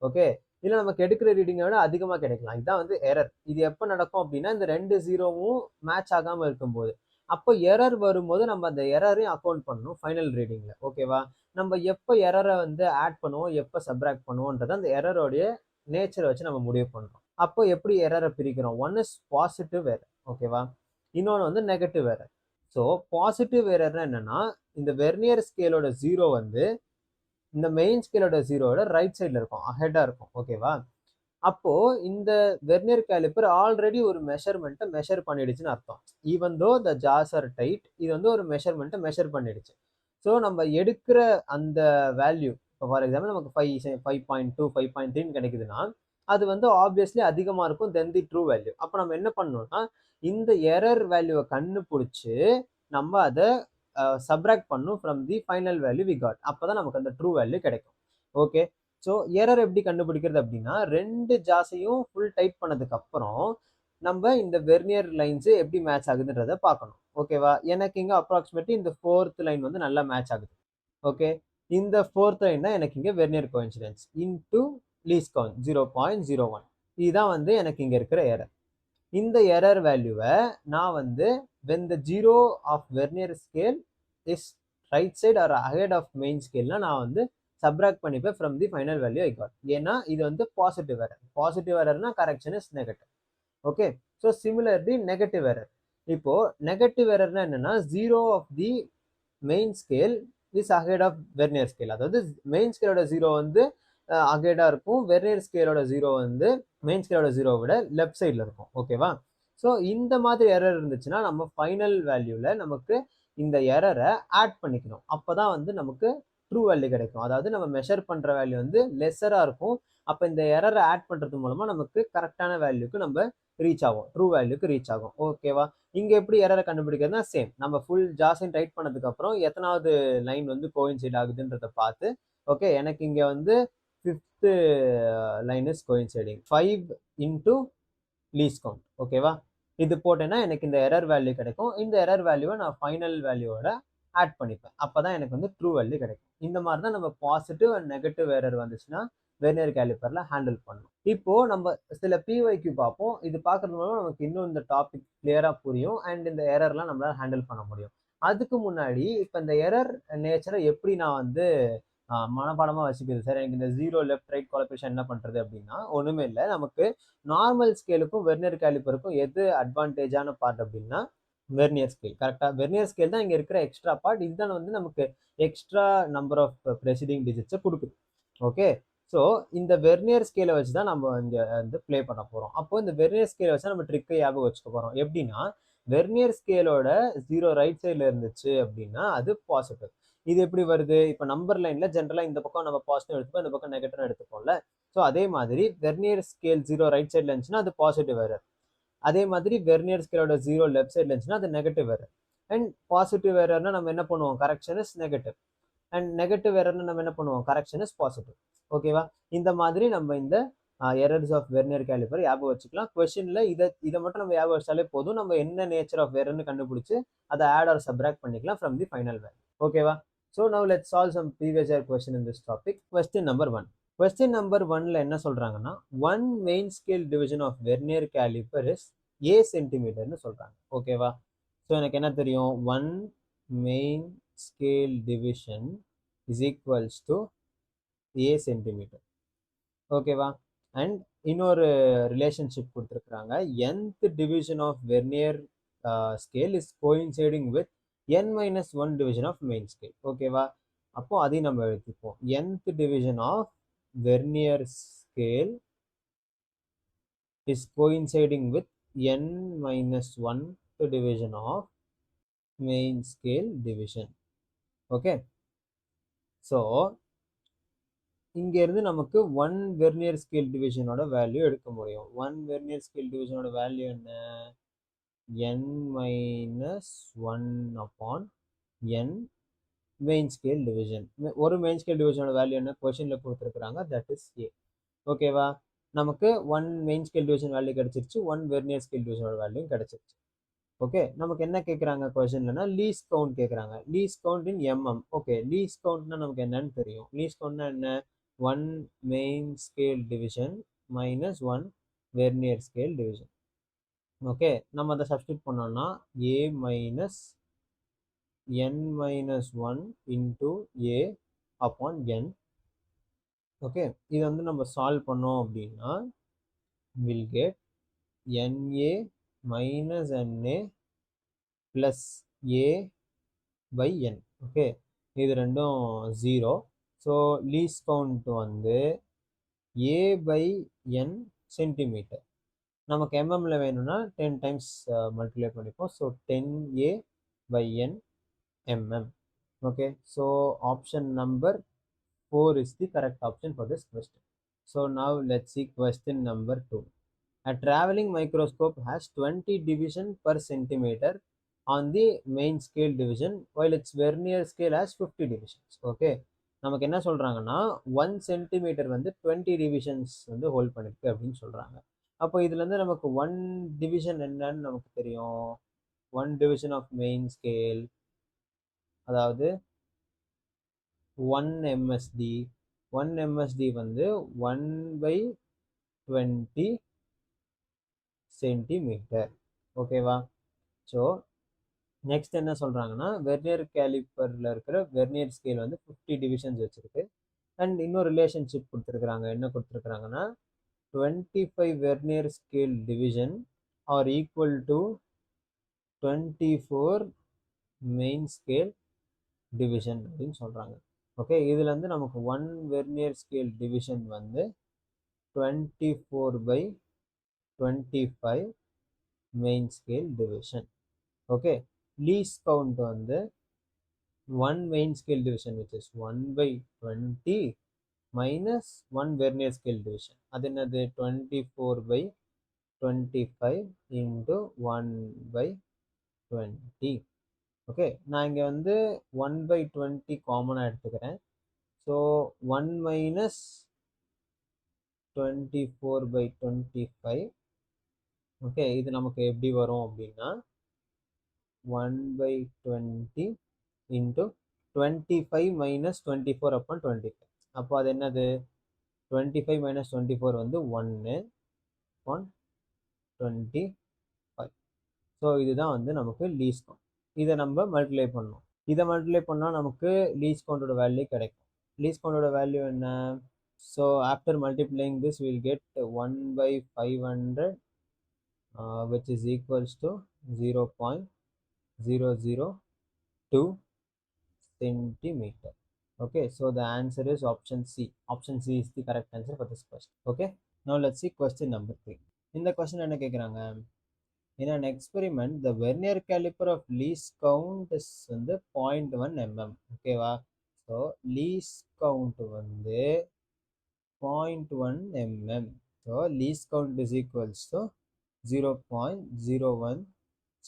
ஓகே, இல்லை நமக்கு எடுக்கிற ரீடிங்கை விட அதிகமா கிடைக்கலாம். இதுதான் வந்து எரர். இது எப்போ நடக்கும் அப்படின்னா இந்த ரெண்டு ஜீரோவும் மேட்ச் ஆகாம இருக்கும்போது. அப்போ எரர் வரும்போது நம்ம அந்த எரரையும் அக்கௌண்ட் பண்ணணும் ஃபைனல் ரீடிங்ல. ஓகேவா? நம்ம எப்போ எரரை வந்து ஆட் பண்ணுவோம், எப்போ சப்ராக்ட் பண்ணுவோன்றத அந்த எரரோடைய நேச்சரை வச்சு நம்ம முடிவு பண்றோம். அப்போ எப்படி எரரை பிரிக்கிறோம்? One is positive error. ஓகேவா? இன்னொன்று வந்து நெகட்டிவ் எரர். ஸோ பாசிட்டிவ் எரர்னா என்னன்னா, இந்த வெர்னியர் ஸ்கேலோட ஜீரோ வந்து இந்த மெயின் ஸ்கேலோட ஜீரோட ரைட் சைட்ல இருக்கும், அஹெடா இருக்கும். ஓகேவா? அப்போ இந்த வெர்னியர் கேலிப்பர் ஆல்ரெடி ஒரு மெஷர்மெண்ட்டை மெஷர் பண்ணிடுச்சுன்னு அர்த்தம். ஈவன் தோ த ஜாஸ் ஆர் டைட், இது வந்து ஒரு மெஷர்மெண்ட்டை மெஷர் பண்ணிடுச்சு. ஸோ நம்ம எடுக்கிற அந்த வேல்யூ, இப்போ ஃபார் எக்ஸாம்பிள் நமக்கு 5.2 5.3 கிடைக்குதுன்னா அது வந்து ஆப்வியஸ்லி அதிகமாக இருக்கும் தென் தி ட்ரூ வேல்யூ. அப்போ நம்ம என்ன பண்ணணும்னா இந்த எரர் வேல்யூவை கண்டுபிடிச்சு நம்ம அதை சப்ராக்ட் பண்ணும் from the final value we got. அப்போதான் நமக்கு அந்த ட்ரூ வேல்யூ கிடைக்கும். ஓகே, ஸோ எரர் எப்படி கண்டுபிடிக்கிறது அப்படின்னா ரெண்டு ஜாஸையும் ஃபுல் டைட் பண்ணதுக்கு அப்புறம் நம்ம இந்த வெர்னியர் லைன்ஸ் எப்படி மேட்ச் ஆகுதுன்றத பார்க்கணும். ஓகேவா? எனக்கு இங்க அப்ராக்சிமேட்லி இந்த ஃபோர்த் லைன் வந்து நல்லா மேட்ச் ஆகுது. ஓகே, இந்த ஃபோர்த் லைன் தான் எனக்கு இங்க vernier coincidence into least count 0.01. இதுதான் வந்து எனக்கு இங்க இருக்கிற எரர். இந்த எரர் வேல்யூவை நான் வந்து when the zero of vernier scale is right side or ahead of main scale நான் வந்து சப்ராக்ட் பண்ணிப்பேன் from the final value I got. ஏன்னா இது வந்து பாசிட்டிவ் எரர். பாசிட்டிவ் எரர்னா correction is negative. Okay, so similarly negative error. இப்போ negative எரர்னா என்னன்னா zero of the main scale is ahead of vernier scale. அதாவது மெயின் ஸ்கேலோட ஜீரோ வந்து அஹெடா இருக்கும், வெர்னியர் ஸ்கேலோட ஜீரோ வந்து மெயின் ஸ்கேலோட ஜீரோ விட லெஃப்ட் சைட்ல இருக்கும். ஓகேவா? ஸோ இந்த மாதிரி எரர் இருந்துச்சுன்னா நம்ம ஃபைனல் வேல்யூல நமக்கு இந்த எரரை ஆட் பண்ணிக்கணும். அப்போதான் வந்து நமக்கு ட்ரூ வேல்யூ கிடைக்கும். அதாவது நம்ம மெஷர் பண்ற வேல்யூ வந்து லெஸரா இருக்கும். அப்போ இந்த எரரை ஆட் பண்றது மூலமா நமக்கு கரெக்டான வேல்யூக்கு நம்ம ரீச் ஆகும், ட்ரூ வேல்யூக்கு ரீச் ஆகும். ஓகேவா? இங்க எப்படி எரரை கண்டுபிடிக்கிறதுனா சேம், நம்ம ஃபுல் ஜாஸையும் டைட் பண்ணதுக்கு அப்புறம் எத்தனாவது லைன் வந்து கோயின்சைட் ஆகுதுன்றத பார்த்து, ஓகே எனக்கு இங்க வந்து fifth line is coinciding 5 into least count. ஓகேவா? இது போட்டேன்னா எனக்கு இந்த எரர் வேல்யூ கிடைக்கும். இந்த எரர் வேல்யூவை நான் ஃபைனல் வேல்யூவோட ஆட் பண்ணிப்பேன். அப்பதான் எனக்கு வந்து ட்ரூ வேல்யூ கிடைக்கும். இந்த மாதிரி தான் நம்ம பாசிட்டிவ் அண்ட் நெகட்டிவ் எரர் வந்துச்சுன்னா வெர்னியர் கேலிப்பர்ல ஹேண்டில் பண்ணணும். இப்போ நம்ம சில பிஒய்க்யூ பார்ப்போம். இது பார்க்கறது மூலம் நமக்கு இன்னும் இந்த டாபிக் கிளியரா புரியும் அண்ட் இந்த எரர்லாம் நம்மளால ஹேண்டில் பண்ண முடியும். அதுக்கு முன்னாடி இப்போ இந்த எரர் நேச்சரை எப்படி நான் வந்து மனப்பாடமா வச்சுக்கிறது சார், எனக்கு இந்த ஜீரோ லெஃப்ட் ரைட் கோலபரேஷன் என்ன பண்றது அப்படின்னா ஒண்ணுமே இல்லை. நமக்கு நார்மல் ஸ்கேலுக்கும் வெர்னியர் கேலிப்பருக்கும் எது அட்வான்டேஜான பார்ட் அப்படின்னா வெர்னியர் ஸ்கேல். கரெக்டா? வெர்னியர் ஸ்கேல் தான் இங்க இருக்கிற எக்ஸ்ட்ரா பார்ட். இதுதான் வந்து நமக்கு எக்ஸ்ட்ரா நம்பர் ஆஃப் ப்ரெசிடிங் டிஜிட்ஸை கொடுக்குது. ஓகே, ஸோ இந்த வெர்னியர் ஸ்கேலை வச்சு தான் நம்ம இங்க வந்து பிளே பண்ண போறோம். அப்போ இந்த வெர்னியர் ஸ்கேலை வச்சு நம்ம ட்ரிக்கை ஞாபகம் வச்சுக்க போறோம். எப்படின்னா வெர்னியர் ஸ்கேலோட ஜீரோ ரைட் சைட்ல இருந்துச்சு அப்படின்னா அது பாசிட்டிவ். இது எப்படி வருது? இப்போ நம்பர் லைன்ல ஜென்ரலா இந்த பக்கம் நம்ம பாசிட்டிவ் எடுத்துப்போம், இந்த பக்கம் நெகட்டிவ் எடுத்துப்போம்ல. ஸோ அதே மாதிரி வெர்னியர் ஸ்கேல் ஜீரோ ரைட் சைட்ல இருந்துச்சுன்னா அது பாசிட்டிவ் எரர். அதே மாதிரி வெர்னியர் ஸ்கேலோட ஜீரோ லெஃப்ட் சைட்ல இருந்துச்சுன்னா அது நெகட்டிவ் எரர். அண்ட் பாசிட்டிவ் எரர்னா நம்ம என்ன பண்ணுவோம்? Correction is negative. And negative எரர்னா நம்ம என்ன பண்ணுவோம்? Correction is positive. ஓகேவா? இந்த மாதிரி நம்ம இந்த எரர்ஸ் ஆஃப் வெர்னியர் கேலிப்பர் ஞாபகம் வச்சுக்கலாம். கொஸ்டின்ல இதை மட்டும் நம்ம ஞாபகம் வச்சாலே போதும். நம்ம என்ன நேச்சர் ஆஃப் எரர்னு கண்டுபிடிச்சு அதை ஆட் ஆர் சப்ராக்ட் பண்ணிக்கலாம் ஃப்ரம் தி ஃபைனல் வேல்யூ. ஓகேவா? So now let's solve some previous year question in this topic. Question number 1. Question number 1ல என்ன சொல்றாங்கன்னா one main scale division of vernier caliper is a centimeterன்னு சொல்றாங்க. ஓகேவா? So எனக்கு என்ன தெரியும்? one main scale division is equals to a centimeter. ஓகேவா? And இன்னொரு relationship கொடுத்துருக்குறாங்க. nth division of vernier scale is coinciding with n-1 division of main scale. ஓகேவா? அப்போ அதையும் நம்ம எழுதிப்போம். nth division of vernier scale is coinciding with n-1 division of main scale division. Okay, so இங்கேருந்து நமக்கு 1 vernier scale டிவிஷனோட value எடுக்க முடியும். 1 vernier scale டிவிஷனோட வேல்யூ என்ன? n minus 1 upon n main scale division. ஒரு மெயின் ஸ்கேல் டிவிஷனோட value என்ன கொஷினில் கொடுத்துருக்குறாங்க, தட் இஸ் ஏ. ஓகேவா? நமக்கு 1 மெயின் ஸ்கேல் டிவிஷன் வேல்யூ கிடைச்சிருச்சு, 1 வெர்னியர் ஸ்கேல் டிவிஷனோட வேல்யூ கிடைச்சிருச்சு. ஓகே, நமக்கு என்ன கேட்குறாங்க கொஷின்லனா லீஸ் கவுண்ட் கேட்குறாங்க. Least count in MM. Okay, least கவுண்ட்னா நமக்கு என்னன்னு தெரியும். லீஸ் கவுண்ட்னா என்ன? 1 main scale division minus 1 vernier scale division. Okay, நம்ம அதை சப்ஸ்டியூட் பண்ணோம்னா A minus n minus 1 into a upon n. Okay, இது வந்து நம்ம சால்வ் பண்ணோம் அப்படின்னா will get na minus na plus a by n. Okay, இது ரெண்டும் 0. ஸோ லீஸ் கவுண்ட் வந்து a by n சென்டிமீட்டர். நமக்கு எம்எம்ல வேணும்னா 10 டைம்ஸ் மல்டிப்ளை பண்ணிப்போம். So 10a by n mm. Okay, so option number 4 is the correct option for this question. So now let's see question number 2. A traveling microscope has 20 division per centimeter on the main scale division while its vernier scale has 50 divisions. Okay, நமக்கு என்ன சொல்றாங்கன்னா 1 centimetre வந்து 20 divisions வந்து hold பண்ணிருக்கு அப்படின்னு சொல்றாங்க. அப்போ இதுல இருந்து நமக்கு 1 டிவிஷன் என்னன்னு நமக்கு தெரியும். 1 டிவிஷன் ஆஃப் மெயின் ஸ்கேல் அதாவது 1 MSD. 1 MSD வந்து 1/20 சென்டிமீட்டர். ஓகேவா? ஸோ நெக்ஸ்ட் என்ன சொல்றாங்கன்னா வெர்னியர் கேலிப்பர்ல இருக்கிற வெர்னியர் ஸ்கேல் வந்து 50 டிவிஷன்ஸ் வச்சிருக்கு. அண்ட் இன்னொரு ரிலேஷன்ஷிப் கொடுத்துருக்குறாங்க. என்ன கொடுத்துருக்குறாங்கன்னா 25 vernier scale division are equal to 24 main scale division அப்படின்னு சொல்றாங்க. ஓகே, இதுல இருந்து நமக்கு 1 வெர்னியர் ஸ்கேல் டிவிஷன் வந்து 24/25 main scale division. Okay, lease count வந்து 1 main scale division which is 1/20 minus 1 vernier scale division. அது என்னது? 24/25 into 1/20. ஓகே, நான் இங்கே வந்து 1/20 காமனாக எடுத்துக்கிறேன். So 1 minus 24/25. ஓகே, இது நமக்கு எப்படி வரும் அப்படின்னா 1/20 இன்ட்டு 25 மைனஸ் 24 upon 25. அப்போ அது என்னது? 25 மைனஸ் 24 வந்து 1 upon 25. ஸோ இதுதான் வந்து நமக்கு லீஸ் கவுண்ட். இதை நம்ம மல்டிப்ளை பண்ணோம். இதை மல்டிப்ளை பண்ணால் நமக்கு லீஸ் கவுண்டோட வேல்யூ கிடைக்கும். லீஸ் கவுண்டோட வேல்யூ என்ன? So after multiplying this will get 1/500 which is equals to 0.002 centimeter. Okay, so the answer is option C. Option C is the correct answer for this question. Okay, now let's see question number 3. இந்த question என்ன கேட்குறாங்க? In an experiment, the vernier caliper of least count is வந்து 0.1 mm. ஓகேவா? So lease count வந்து 0.1 mm. So lease count is equals to 0.01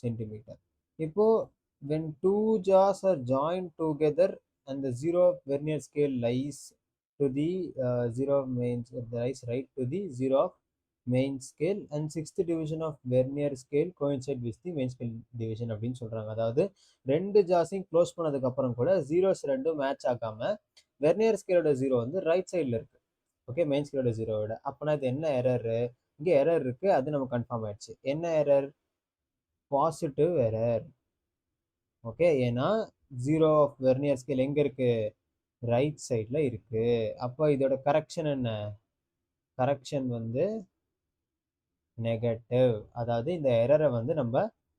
centimeter. இப்போ when two jaws are joined together and the zero of vernier scale lies to the zero of main lies right to the zero of main scale and sixth division of vernier scale coincide with the main scale division அப்படின்னு சொல்றாங்க. அதாவது ரெண்டு ஜாஸையும் close பண்ணதுக்கு அப்புறம் கூட zeros ரெண்டும் match ஆகாம vernier ஸ்கேலோட ஜீரோ வந்து ரைட் சைடில் இருக்கு. ஓகே, மெயின் ஸ்கேலோட ஜீரோவோட. அப்போனா இது என்ன எரர்? இங்கே எரர் இருக்கு, அது நம்ம கன்ஃபார்ம் ஆயிடுச்சு. என்ன எரர்? Positive error. ஓகே, ஏன்னா ஜீரோ ஆஃப் வெர்னியர் ஸ்கேல் எங்க இருக்கு? ரைட் சைடில் இருக்கு. அப்போ இதோட கரெக்ஷன் என்ன? கரெக்ஷன் வந்து நெகட்டிவ். அதாவது இந்த எரரை வந்து நம்ம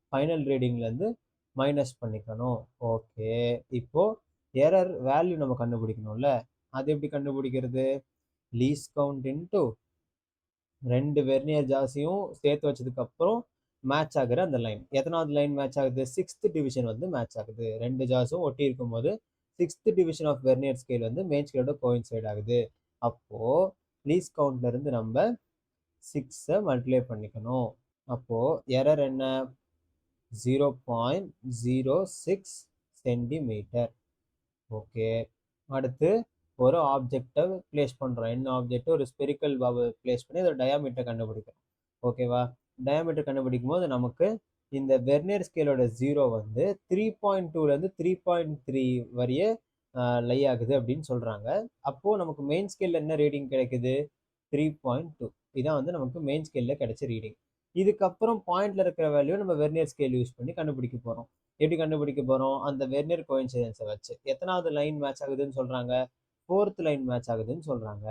ஃபைனல் ரீடிங்லேருந்து மைனஸ் பண்ணிக்கணும். ஓகே, இப்போ எரர் வேல்யூ நம்ம கண்டுபிடிக்கணும்ல. அது எப்படி கண்டுபிடிக்கிறது? லீஸ் கவுண்ட் இன்ட்டு ரெண்டு வெர்னியர் ஜாஸையும் சேர்த்து வச்சதுக்கு அப்புறம் மேட்ச் ஆகுற அந்த லைன். எத்தனாவது லைன் மேட்ச் ஆகுது? 6th டிவிஷன் வந்து மேட்ச் ஆகுது. ரெண்டு ஜாஸும் ஒட்டி இருக்கும் போது 6th division of vernier scale வந்து மெயின் ஸ்கேலோட கோயின்சைட் ஆகுது. அப்போது லீஸ்ட் கவுண்ட்லேருந்து நம்ம 6 மல்டிப்ளை பண்ணிக்கணும். அப்போது எரர் என்ன? 0.06 சென்டிமீட்டர். ஓகே, அடுத்து ஒரு ஆப்ஜெக்டை பிளேஸ் பண்ணுறோம். என்ன ஆப்ஜெக்ட்? ஒரு ஸ்பெரிக்கல் பாபு பிளேஸ் பண்ணி அதோட டயாமீட்டர் கண்டுபிடிக்கிறோம். ஓகேவா? டயாமீட்டர் கண்டுபிடிக்கும் போது நமக்கு இந்த வெர்னியர் ஸ்கேலோட 0 வந்து 3.2லேருந்து 3.3 வரைய லை ஆகுது அப்படின்னு சொல்கிறாங்க. அப்போது நமக்கு மெயின் ஸ்கேலில் என்ன ரீடிங் கிடைக்குது? 3.2. இதான் வந்து நமக்கு மெயின் ஸ்கேலில் கிடைச்ச ரீடிங். இதுக்கப்புறம் பாயிண்ட்ல இருக்கிற வேல்யூ நம்ம வெர்னியர் ஸ்கேல் யூஸ் பண்ணி கண்டுபிடிக்க போகிறோம். எப்படி கண்டுபிடிக்க போகிறோம்? அந்த வெர்னியர் கோயின்சிடென்ஸை வச்சு. எத்தனாவது லைன் மேட்ச் ஆகுதுன்னு சொல்கிறாங்க? 4th லைன் மேட்ச் ஆகுதுன்னு சொல்கிறாங்க.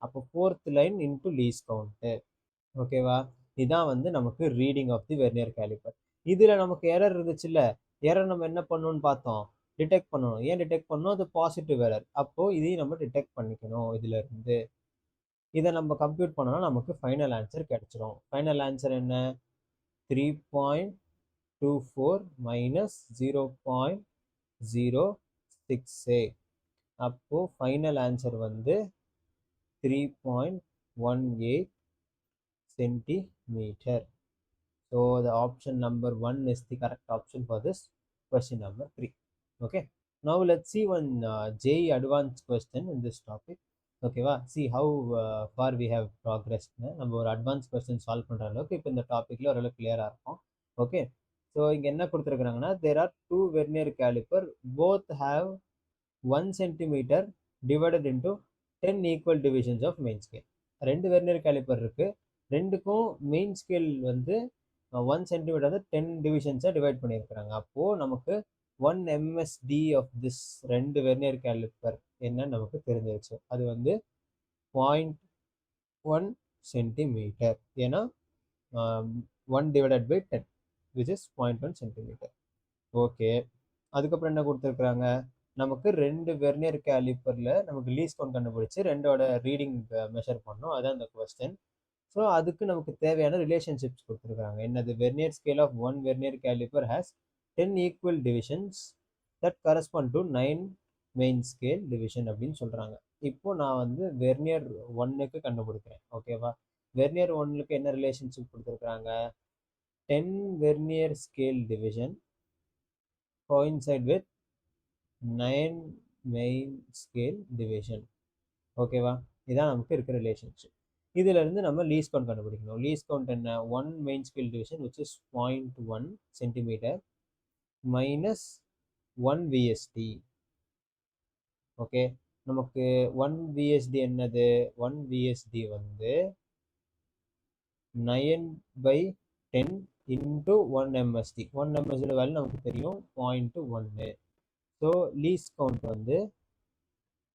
அப்போ 4th line into least count. ஓகேவா? இதான் வந்து நமக்கு reading of the vernier calliper. இதில் நமக்கு எரர் இருந்துச்சுல்ல, எரர் நம்ம என்ன பண்ணணும்னு பார்த்தோம்? டிடெக்ட் பண்ணணும். ஏன் டிடெக்ட் பண்ணணும்? அது பாசிட்டிவ் எரர். அப்போது இதையும் நம்ம டிடெக்ட் பண்ணிக்கணும். இதில் இருந்து இதை நம்ம கம்ப்யூட் பண்ணோம்னா நமக்கு ஃபைனல் ஆன்சர் கிடைச்சிரும். ஃபைனல் ஆன்சர் என்ன? 3.24 மைனஸ் 0.068. அப்போது ஃபைனல் ஆன்சர் வந்து 3.18 centimeter. So the option number 1 is the correct option for this question number 3. Okay, now let's see one JEE advanced question in this topic. ஓகேவா? see how far we have progressed. நம்ம ஒரு advance question solve பண்ணுற அளவுக்கு இப்போ இந்த டாப்பிக்கில் ஓரளவு கிளியராக இருக்கும். ஓகே, ஸோ இங்கே என்ன கொடுத்துருக்குறாங்கன்னா, there are 2 vernier calliper, both have 1 centimeter divided into 10 equal divisions of main scale. 2 vernier calliper இருக்குது, ரெண்டுக்கும் மெயின் ஸ்கேல் வந்து 1 சென்டிமீட்டர் வந்து 10 டிவிஷன்ஸாக டிவைட் பண்ணியிருக்கிறாங்க. அப்போது நமக்கு 1 MSD of this 2 vernier calliper என்னன்னு நமக்கு தெரிஞ்சிருச்சு. அது வந்து 0.1 சென்டிமீட்டர். ஏன்னா 1 divided by 10 which is 0.1 centimetre. Okay, அதுக்கப்புறம் என்ன கொடுத்துருக்குறாங்க? நமக்கு 2 வெர்னியர் கேலிப்பரில் நமக்கு லீஸ்ட் கவுண்ட் கண்டுபிடிச்சி 2ஓட ரீடிங் மெஷர் பண்ணோம். அதுதான் அந்த கொஸ்டின். ஸோ அதுக்கு நமக்கு தேவையான ரிலேஷன்ஷிப்ஸ் கொடுத்துருக்காங்க. என்னது? Vernier scale of 1 vernier calliper has 10 equal divisions that correspond to 9 main scale division அப்படின்னு சொல்கிறாங்க. இப்போ நான் வந்து வெர்னியர் 1க்கு கண்டுபிடிக்கிறேன். ஓகேவா? வெர்னியர் 1க்கு என்ன ரிலேஷன்ஷிப் கொடுத்துருக்குறாங்க? 10 vernier scale division coincide with 9 main scale division. ஓகேவா? இதான் நமக்கு இருக்கிற ரிலேஷன்ஷிப். இதில் இருந்து நம்ம லீஸ்ட் கவுண்ட் கண்டுபிடிக்கணும். லீஸ்ட் கவுண்ட் என்ன? 1 main scale division which is 0.1 centimetre minus 1 VSD. Okay, நமக்கு 1 VSD என்னது? 1 VSD வந்து 9/10 இன்ட்டு 1 MSD. 1 MSD வேல்யூ நமக்கு தெரியும் 0.1. ஸோ லீஸ்ட் கவுண்ட் வந்து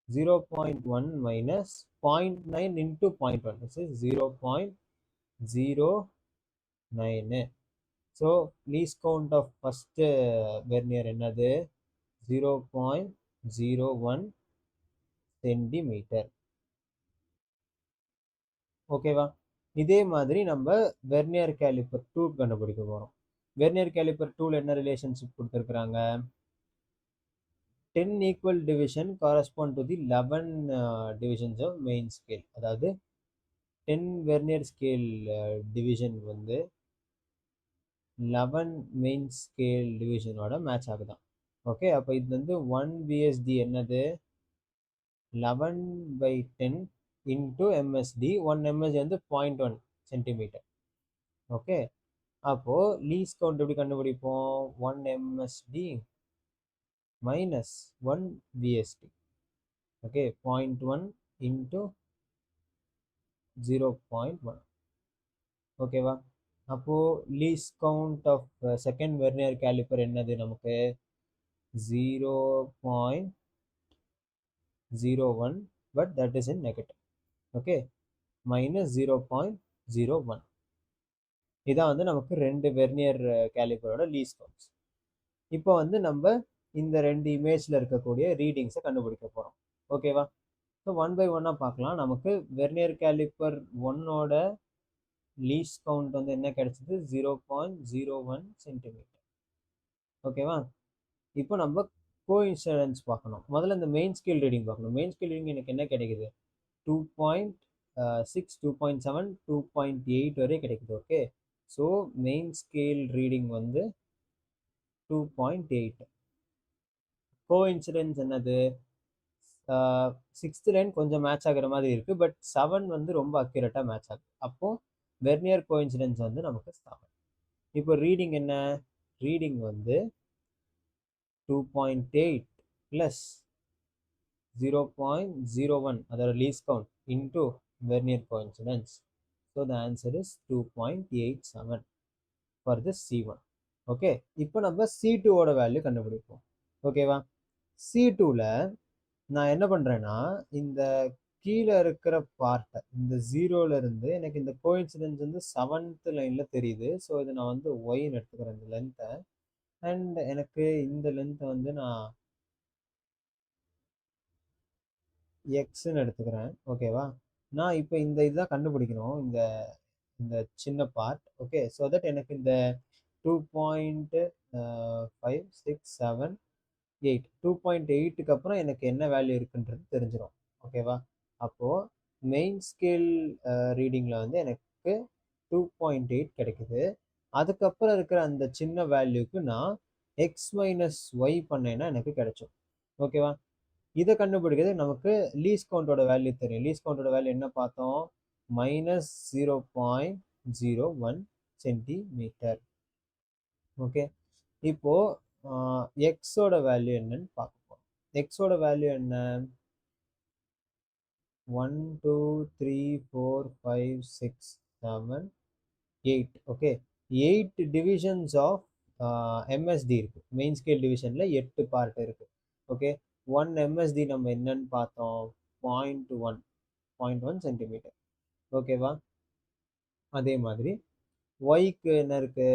0.1 minus 0.9 into 0.1. This is 0.09. So least count of first vernier என்னது? 0.01 centimeter. ஓகேவா? இதே மாதிரி நம்ம வெர்னியர் கேலிப்பர் 2 கண்டுபிடிக்க போகிறோம். வெர்னியர் கேலிப்பர் 2ல என்ன ரிலேஷன்ஷிப் கொடுத்துருக்குறாங்க? 10 equal division correspond to the 11 divisions of main scale. அதாவது 10 வெர்னியர் ஸ்கேல் டிவிஷன் வந்து 11 மெயின் ஸ்கேல் டிவிஷனோட மேட்ச் ஆகுதான். ஓகே, அப்போ இது வந்து 1 VSD என்னது? 11/10 இன்ட்டு MSD. 1 MSD வந்து 0.1 சென்டிமீட்டர். ஓகே, அப்போது லீஸ்ட் கவுண்ட் எப்படி கண்டுபிடிப்போம்? 1 MSD minus 1 VSD. Okay, 0.1 into 0.1. ஓகேவா? அப்போது least count of second vernier calliper என்னது? நமக்கு 0.01, but that is in negative. Okay, minus 0.01. இதான் வந்து நமக்கு 2 வெர்னியர் கேலிப்பரோட லீஸ்ட் கவுண்ட்ஸ். இப்போ வந்து நம்ம இந்த 2 இமேஜில் இருக்கக்கூடிய ரீடிங்ஸை கண்டுபிடிக்க போகிறோம். ஓகேவா? ஸோ 1 by 1 பார்க்கலாம். நமக்கு வெர்னியர் கேலிப்பர் 1ஓட லீஸ்ட் கவுண்ட் வந்து என்ன கிடைச்சது? 0.01 சென்டிமீட்டர். ஓகேவா? இப்போ நம்ம கோஇன்சிடென்ஸ் பார்க்கணும். முதல்ல இந்த மெயின் ஸ்கேல் ரீடிங் பார்க்கணும். மெயின் ஸ்கேல் ரீடிங் எனக்கு என்ன கிடைக்குது? 2.6, 2.7, 2.8 வரை கிடைக்குது. Okay, so main scale reading வந்து 2.8. கோஇன்சிடென்ஸ் என்னது? சிக்ஸ்த் லைன் கொஞ்சம் மேட்ச் ஆகிற மாதிரி இருக்கு, பட் 7 வந்து ரொம்ப அக்யூரேட்டாக மேட்ச் ஆகுது. அப்போ வெர்னியர் கோஇன்சிடென்ஸ் வந்து நமக்கு 7. இப்போ ரீடிங் என்ன? ரீடிங் வந்து 2.8 ப்ளஸ் 0.01, அதோட least count, into vernier coincidence. So the answer is 2.87 for this C1. Okay, இப்போ நம்ம C2ஓட வேல்யூ கண்டுபிடிப்போம். ஓகேவா? C2ல நான் என்ன பண்ணுறேன்னா, இந்த கீழே இருக்கிற பார்ட்டை, இந்த 0ல இருந்து எனக்கு இந்த கோஇன்சிடென்ஸ் வந்து 7th லைனில் தெரியுது. ஸோ இதை நான் வந்து ஒய்ன்னு எடுத்துக்கிறேன், இந்த லென்த்தை. அண்ட் எனக்கு இந்த லென்த்தை வந்து நான் எக்ஸ்ன்னு எடுத்துக்கிறேன். ஓகேவா? நான் இப்போ இந்த இதுதான் கண்டுபிடிக்கணும், இந்த இந்த சின்ன பார்ட். ஓகே, ஸோ தட் எனக்கு இந்த 2.567 2.8க்கு அப்புறம் எனக்கு என்ன வேல்யூ இருக்குன்றது தெரிஞ்சிடும். ஓகேவா? அப்போது மெயின் ஸ்கேல் ரீடிங்கில் வந்து எனக்கு 2.8 கிடைக்குது. அதுக்கப்புறம் இருக்கிற அந்த சின்ன வேல்யூக்கு நான் எக்ஸ் மைனஸ் ஒய் பண்ணேன்னா எனக்கு கிடைச்சோம். ஓகேவா? இதை கண்டுபிடிக்கிறது நமக்கு லீஸ்ட் கவுண்டோட வேல்யூ தெரியும். லீஸ்ட் கவுண்டோட வேல்யூ என்ன பார்த்தோம்? -0.01 சென்டிமீட்டர். ஓகே, இப்போ எக்ஸோட வேல்யூ என்னன்னு பார்ப்போம். எக்ஸோட வேல்யூ என்ன? 1 2 3 4 5 6 7 8. ஓகே, 8 டிவிஷன்ஸ் ஆஃப் எம்எஸ்டி இருக்கு. மெயின் ஸ்கேல் டிவிஷன்ல 8 பார்ட் இருக்கு. ஓகே, 1 எம்எஸ்டி நம்ம என்னன்னு பார்த்தோம்? 0.1 சென்டிமீட்டர். ஓகேவா? அதே மாதிரி ஒய்க்கு என்ன இருக்கு?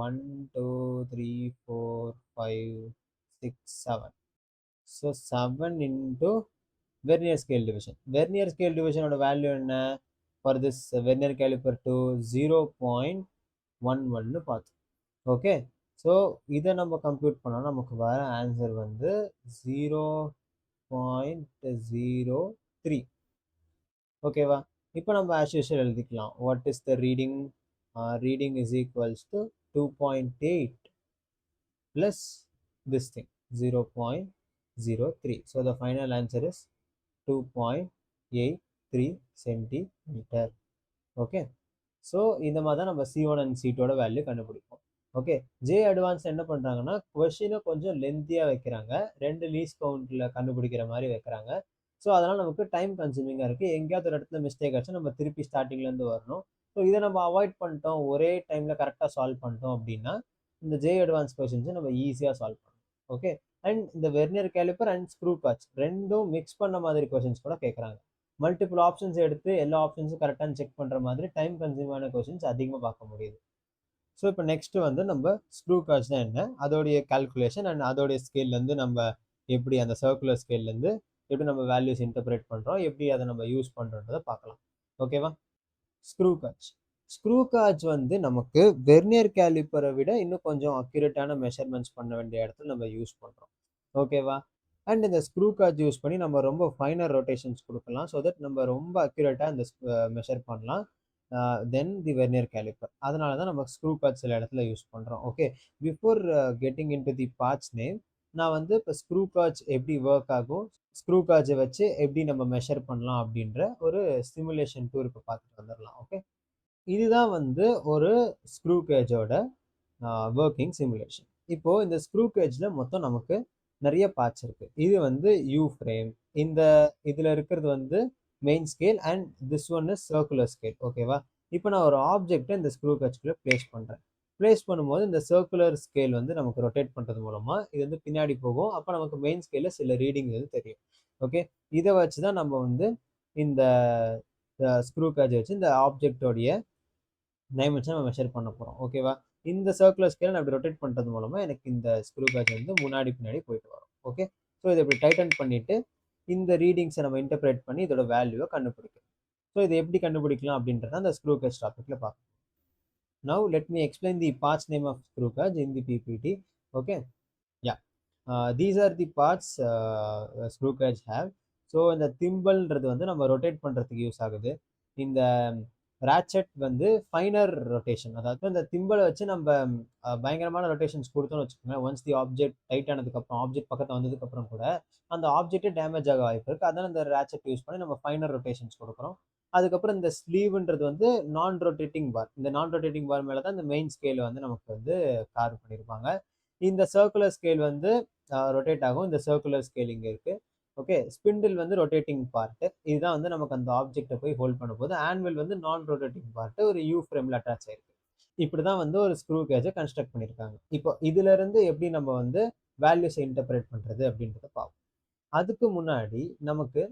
1 2 3 4 5 6 7. So 7 into vernier scale division. Vernier scale டிவிஷனோட வேல்யூ என்ன for this vernier caliper to? 0.11 பார்த்தோம். ஓகே, ஸோ இதை நம்ம கம்ப்யூட் பண்ணால் நமக்கு வர ஆன்சர் வந்து 0.03. ஓகேவா? இப்போ நம்ம ஆஸ் யூஷுவல் எழுதிக்கலாம். What is the reading? Reading is equals to 2.8 plus this thing 0.03. So the final answer is 2.83 centimeter. Okay, so இந்த மாதிரி தான் நம்ம C1 அண்ட் C2ஓட வேல்யூ கண்டுபிடிப்போம். ஓகே, ஜே அட்வான்ஸ் என்ன பண்ணுறாங்கன்னா, கொஷினை கொஞ்சம் லென்த்தியாக வைக்கிறாங்க, 2 லீஸ்ட் கவுண்டில் கண்டுபிடிக்கிற மாதிரி வைக்கிறாங்க. ஸோ அதனால் நமக்கு டைம் கன்சூமிங்காக இருக்குது. எங்கேயாவது ஒரு இடத்துல மிஸ்டேக் ஆச்சு, நம்ம திருப்பி ஸ்டார்டிங்லேருந்து வரணும். ஸோ இதை நம்ம அவாய்ட் பண்ணிட்டோம், ஒரே டைமில் கரெக்டாக சால்வ் பண்ணிட்டோம் அப்படின்னா இந்த ஜே அட்வான்ஸ் கொஷின்ஸை நம்ம ஈஸியாக சால்வ் பண்ணணும். ஓகே, அண்ட் இந்த வெர்னியர் கேலிப்பர் அண்ட் ஸ்க்ரூ காட்ச் ரெண்டும் மிக்ஸ் பண்ண மாதிரி கொஷின்ஸ் கூட கேட்குறாங்க. மல்டிபிள் ஆப்ஷன்ஸ் எடுத்து எல்லா ஆப்ஷன்ஸும் கரெக்டாக செக் பண்ணுற மாதிரி டைம் கன்சியூமான கொஷின்ஸ் அதிகமாக பார்க்க முடியுது. ஸோ இப்போ நெக்ஸ்ட்டு வந்து நம்ம ஸ்க்ரூ காட்ச் தான் என்ன, அதோடைய கால்குலேஷன் அண்ட் அதோடைய ஸ்கேல்லேருந்து நம்ம எப்படி அந்த சர்க்குலர் ஸ்கேல்லேருந்து எப்படி நம்ம வேல்யூஸ் இன்டர்பிரேட் பண்ணுறோம், எப்படி அதை நம்ம யூஸ் பண்ணுறோன்றதை பார்க்கலாம். ஓகேவா? ஸ்க்ரூ காட்ச். ஸ்க்ரூ காட்ச் வந்து நமக்கு வெர்னியர் கேலிப்பரை விட இன்னும் கொஞ்சம் அக்யூரேட்டான மெஷர்மெண்ட்ஸ் பண்ண வேண்டிய இடத்துல நம்ம யூஸ் பண்ணுறோம். ஓகேவா? அண்ட் இந்த ஸ்க்ரூ காட்ச் யூஸ் பண்ணி நம்ம ரொம்ப ஃபைனர் ரொட்டேஷன்ஸ் கொடுக்கலாம், ஸோ தட் நம்ம ரொம்ப அக்யூரேட்டாக இந்த மெஷர் பண்ணலாம் தென் தி வெர்னியர் கேலிப்பர். அதனால தான் நம்ம ஸ்க்ரூ காட்ச் சில இடத்துல யூஸ் பண்ணுறோம். Okay, before getting in to the parts name, நான் வந்து இப்போ ஸ்க்ரூ காட்ச் எப்படி ஒர்க் ஆகும், ஸ்க்ரூ காட்சை வச்சு எப்படி நம்ம மெஷர் பண்ணலாம் அப்படின்ற ஒரு சிமுலேஷன் டூர் இப்போ பார்த்துட்டு வந்துடலாம். ஓகே, இதுதான் வந்து ஒரு ஸ்க்ரூ கேஜோட ஒர்க்கிங் சிமுலேஷன். இப்போது இந்த ஸ்க்ரூ கேஜில் மொத்தம் நமக்கு நிறைய பார்ட்ஸ் இருக்குது. இது வந்து யூ ஃப்ரேம், இந்த இதில் இருக்கிறது வந்து main scale and this one is circular scale. ஓகேவா? இப்போ நான் ஒரு ஆப்ஜெக்டை இந்த ஸ்க்ரூ கேஜ்குள்ளே ப்ளேஸ் பண்ணுறேன். ப்ளேஸ் பண்ணும்போது இந்த சர்க்குலர் ஸ்கேல் வந்து நமக்கு ரொட்டேட் பண்ணுறது மூலமாக இது வந்து பின்னாடி போகும். அப்போ நமக்கு மெயின் ஸ்கேலில் சில ரீடிங் வந்து தெரியும். ஓகே, இதை வச்சு தான் நம்ம வந்து இந்த ஸ்க்ரூ கேஜை வச்சு இந்த ஆப்ஜெக்டோடைய டைமென்ஷன் நம்ம மெஷர் பண்ண போகிறோம். ஓகேவா? இந்த சர்க்குலர் ஸ்கேல் நான் இப்படி ரொட்டேட் பண்ணுறது மூலமாக எனக்கு இந்த ஸ்க்ரூ கேஜ் வந்து முன்னாடி பின்னாடி போயிட்டு வரும். ஓகே, ஸோ இதை இப்படி டைட்டன் பண்ணிவிட்டு இந்த ரீடிங்ஸை நம்ம இன்டர்பிரேட் பண்ணி இதோட வேல்யூவை கண்டுபிடிக்கணும். ஸோ இதை எப்படி கண்டுபிடிக்கலாம் அப்படின்றத அந்த ஸ்க்ரூ கேஜ் டாப்பிக்கில் பார்க்கலாம். Now let me explain the parts name of screw gauge in the PPT. Okay, yeah, these are the parts screw gauge have. So இந்த திம்பிள்ன்றது வந்து நம்ம ரொட்டேட் பண்ணுறதுக்கு யூஸ் ஆகுது. இந்த ராச்செட் வந்து ஃபைனர் ரொட்டேஷன், அதாவது இந்த திம்பிளை வச்சு நம்ம பயங்கரமான ரொட்டேஷன்ஸ் கொடுத்தோம்னு வச்சுக்கோங்க, ஒன்ஸ் தி ஆப்ஜெக்ட் டைட் ஆனதுக்கப்புறம் ஆப்ஜெக்ட் பக்கத்தில் வந்ததுக்கப்புறம் கூட அந்த ஆப்ஜெக்டே டேமேஜ் ஆக வாய்ப்பு இருக்குது. அதனால இந்த ராச்செட் யூஸ் பண்ணி நம்ம ஃபைனர் ரொட்டேஷன்ஸ் கொடுக்குறோம். அதுக்கப்புறம் இந்த ஸ்லீவ்ன்றது வந்து நான் ரொட்டேட்டிங் பார். இந்த நான் ரொட்டேட்டிங் பார் மேலே தான் இந்த மெயின் ஸ்கேல் வந்து நமக்கு வந்து கார்வ் பண்ணியிருப்பாங்க. இந்த சர்க்குலர் ஸ்கேல் வந்து ரொட்டேட் ஆகும். இந்த சர்க்குலர் ஸ்கேல் இங்கே இருக்கு. ஓகே, ஸ்பிண்டில் வந்து ரொட்டேட்டிங் பார்ட். இதுதான் வந்து நமக்கு அந்த ஆப்ஜெக்டை போய் ஹோல்ட் பண்ண போது. ஆன்வில் வந்து நான் ரொட்டேட்டிங் பார்ட் ஒரு யூ ஃப்ரேமில் அட்டாச் ஆயிருக்கு. இப்படிதான் வந்து ஒரு ஸ்க்ரூ கேஜை கன்ஸ்ட்ரக்ட் பண்ணியிருக்காங்க. இப்போ இதுல இருந்து எப்படி நம்ம வந்து வேல்யூஸை இன்டர்பிரேட் பண்றது அப்படின்றத பார்ப்போம். அதுக்கு முன்னாடி நமக்கு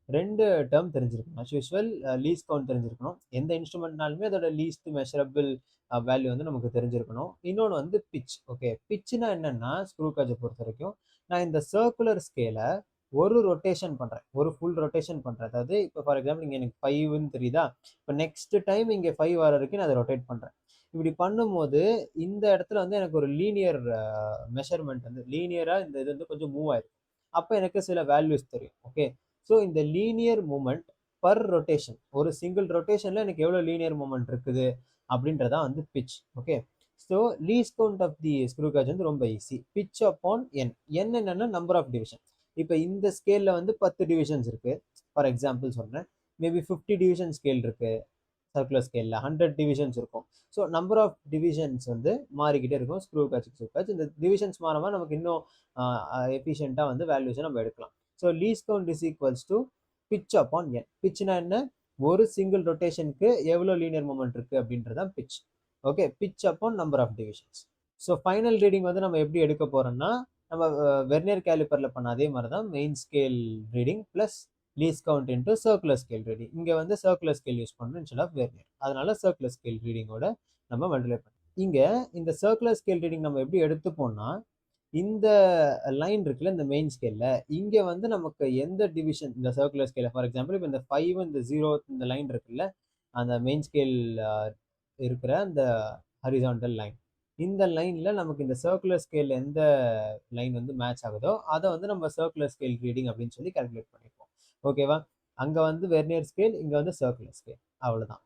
ரெண்டு டேர்ம் தெரிஞ்சிருக்கணும். அஸ் யூஸ்வல் லீஸ்ட் கவுண்ட் தெரிஞ்சிருக்கணும். எந்த இன்ஸ்ட்ருமெண்ட்னாலுமே அதோட லீஸ்ட் மெஷரபிள் வேல்யூ வந்து நமக்கு தெரிஞ்சிருக்கணும். இன்னொன்று வந்து பிச். ஓகே, பிச்சுனா என்னன்னா ஸ்க்ரூ கேஜை பொறுத்த வரைக்கும் நான் இந்த சர்க்குலர் ஸ்கேலை ஒரு ரொட்டேஷன் பண்றேன், ஒரு ஃபுல் ரொட்டேஷன் பண்றேன். அதாவது இப்போ ஃபார் எக்ஸாம்பிள் இங்கே எனக்கு 5ன்னு தெரியுதா, இப்போ நெக்ஸ்ட் டைம் இங்கே 5 வர வரைக்கும் நான் அதை ரொட்டேட் பண்றேன். இப்படி பண்ணும்போது இந்த இடத்துல வந்து எனக்கு ஒரு லீனியர் மெஷர்மெண்ட் வந்து லீனியராக இந்த இது வந்து கொஞ்சம் மூவ் ஆயிருக்கு. அப்போ எனக்கு சில வேல்யூஸ் தெரியும். ஓகே, ஸோ இந்த லீனியர் மூமெண்ட் பர் ரொட்டேஷன், ஒரு சிங்கிள் ரொட்டேஷன்ல எனக்கு எவ்வளோ லீனியர் மூமெண்ட் இருக்குது அப்படின்றதான் வந்து pitch. Okay, so least count of the screw gauge வந்து ரொம்ப easy. Pitch upon n. N என்னன்னா நம்பர் ஆஃப் டிவிஷன். இப்போ இந்த ஸ்கேலில் வந்து 10 டிவிஷன்ஸ் இருக்கு ஃபார் எக்ஸாம்பிள் சொல்கிறேன். மேபி 50 டிவிஷன் ஸ்கேல் இருக்கு. சர்க்குலர் ஸ்கேலில் 100 டிவிஷன்ஸ் இருக்கும். ஸோ நம்பர் ஆஃப் டிவிஷன்ஸ் வந்து மாறிக்கிட்டே இருக்கும் ஸ்க்ரூ கேஜ். இந்த டிவிஷன்ஸ் மாறாமல் நமக்கு இன்னும் எஃபிஷியண்ட்டாக வந்து வேல்யூஸை நம்ம எடுக்கலாம். So least count is equals to pitch upon N. பிச்னா என்ன, ஒரு சிங்கிள் ரொட்டேஷனுக்கு எவ்வளோ லீனியர் மூமெண்ட் இருக்கு அப்படின்றதான் pitch. Okay, pitch upon number of divisions. So final reading வந்து நம்ம எப்படி எடுக்க போறோம்னா, நம்ம வெர்னியர் கேலிப்பர்ல பண்ண அதே மாதிரி தான் main scale reading plus least count into circular scale reading. இங்கே வந்து சர்க்குலர் ஸ்கேல் யூஸ் பண்ணுறோம் இன்ஸ்டெட் ஆஃப் வெர்னியர். அதனால சர்க்குலர் ஸ்கேல் ரீடிங்கோட நம்ம மல்டிப்ளை பண்ணுறோம். இங்கே இந்த சர்க்குலர் ஸ்கேல் ரீடிங் நம்ம எப்படி எடுத்துப்போம்னா, இந்த லைன் இருக்குல்ல இந்த மெயின் ஸ்கேல்ல, இங்கே வந்து நமக்கு எந்த டிவிஷன் இந்த சர்க்குலர் ஸ்கேல ஃபார் எக்ஸாம்பிள் இப்போ இந்த 5 இந்த 0 இந்த லைன் இருக்குல்ல, அந்த மெயின் ஸ்கேல் இருக்கிற அந்த ஹரிசாண்டல் லைன், இந்த லைன்ல நமக்கு இந்த சர்க்குலர் ஸ்கேல் எந்த லைன் வந்து மேட்ச் ஆகுதோ அதை வந்து நம்ம சர்க்குலர் ஸ்கேல் ரீடிங் அப்படின்னு சொல்லி கால்குலேட் பண்ணிப்போம். ஓகேவா, அங்க வந்து வெர்னியர் ஸ்கேல், இங்க வந்து சர்க்குலர் ஸ்கேல், அவ்வளவுதான்.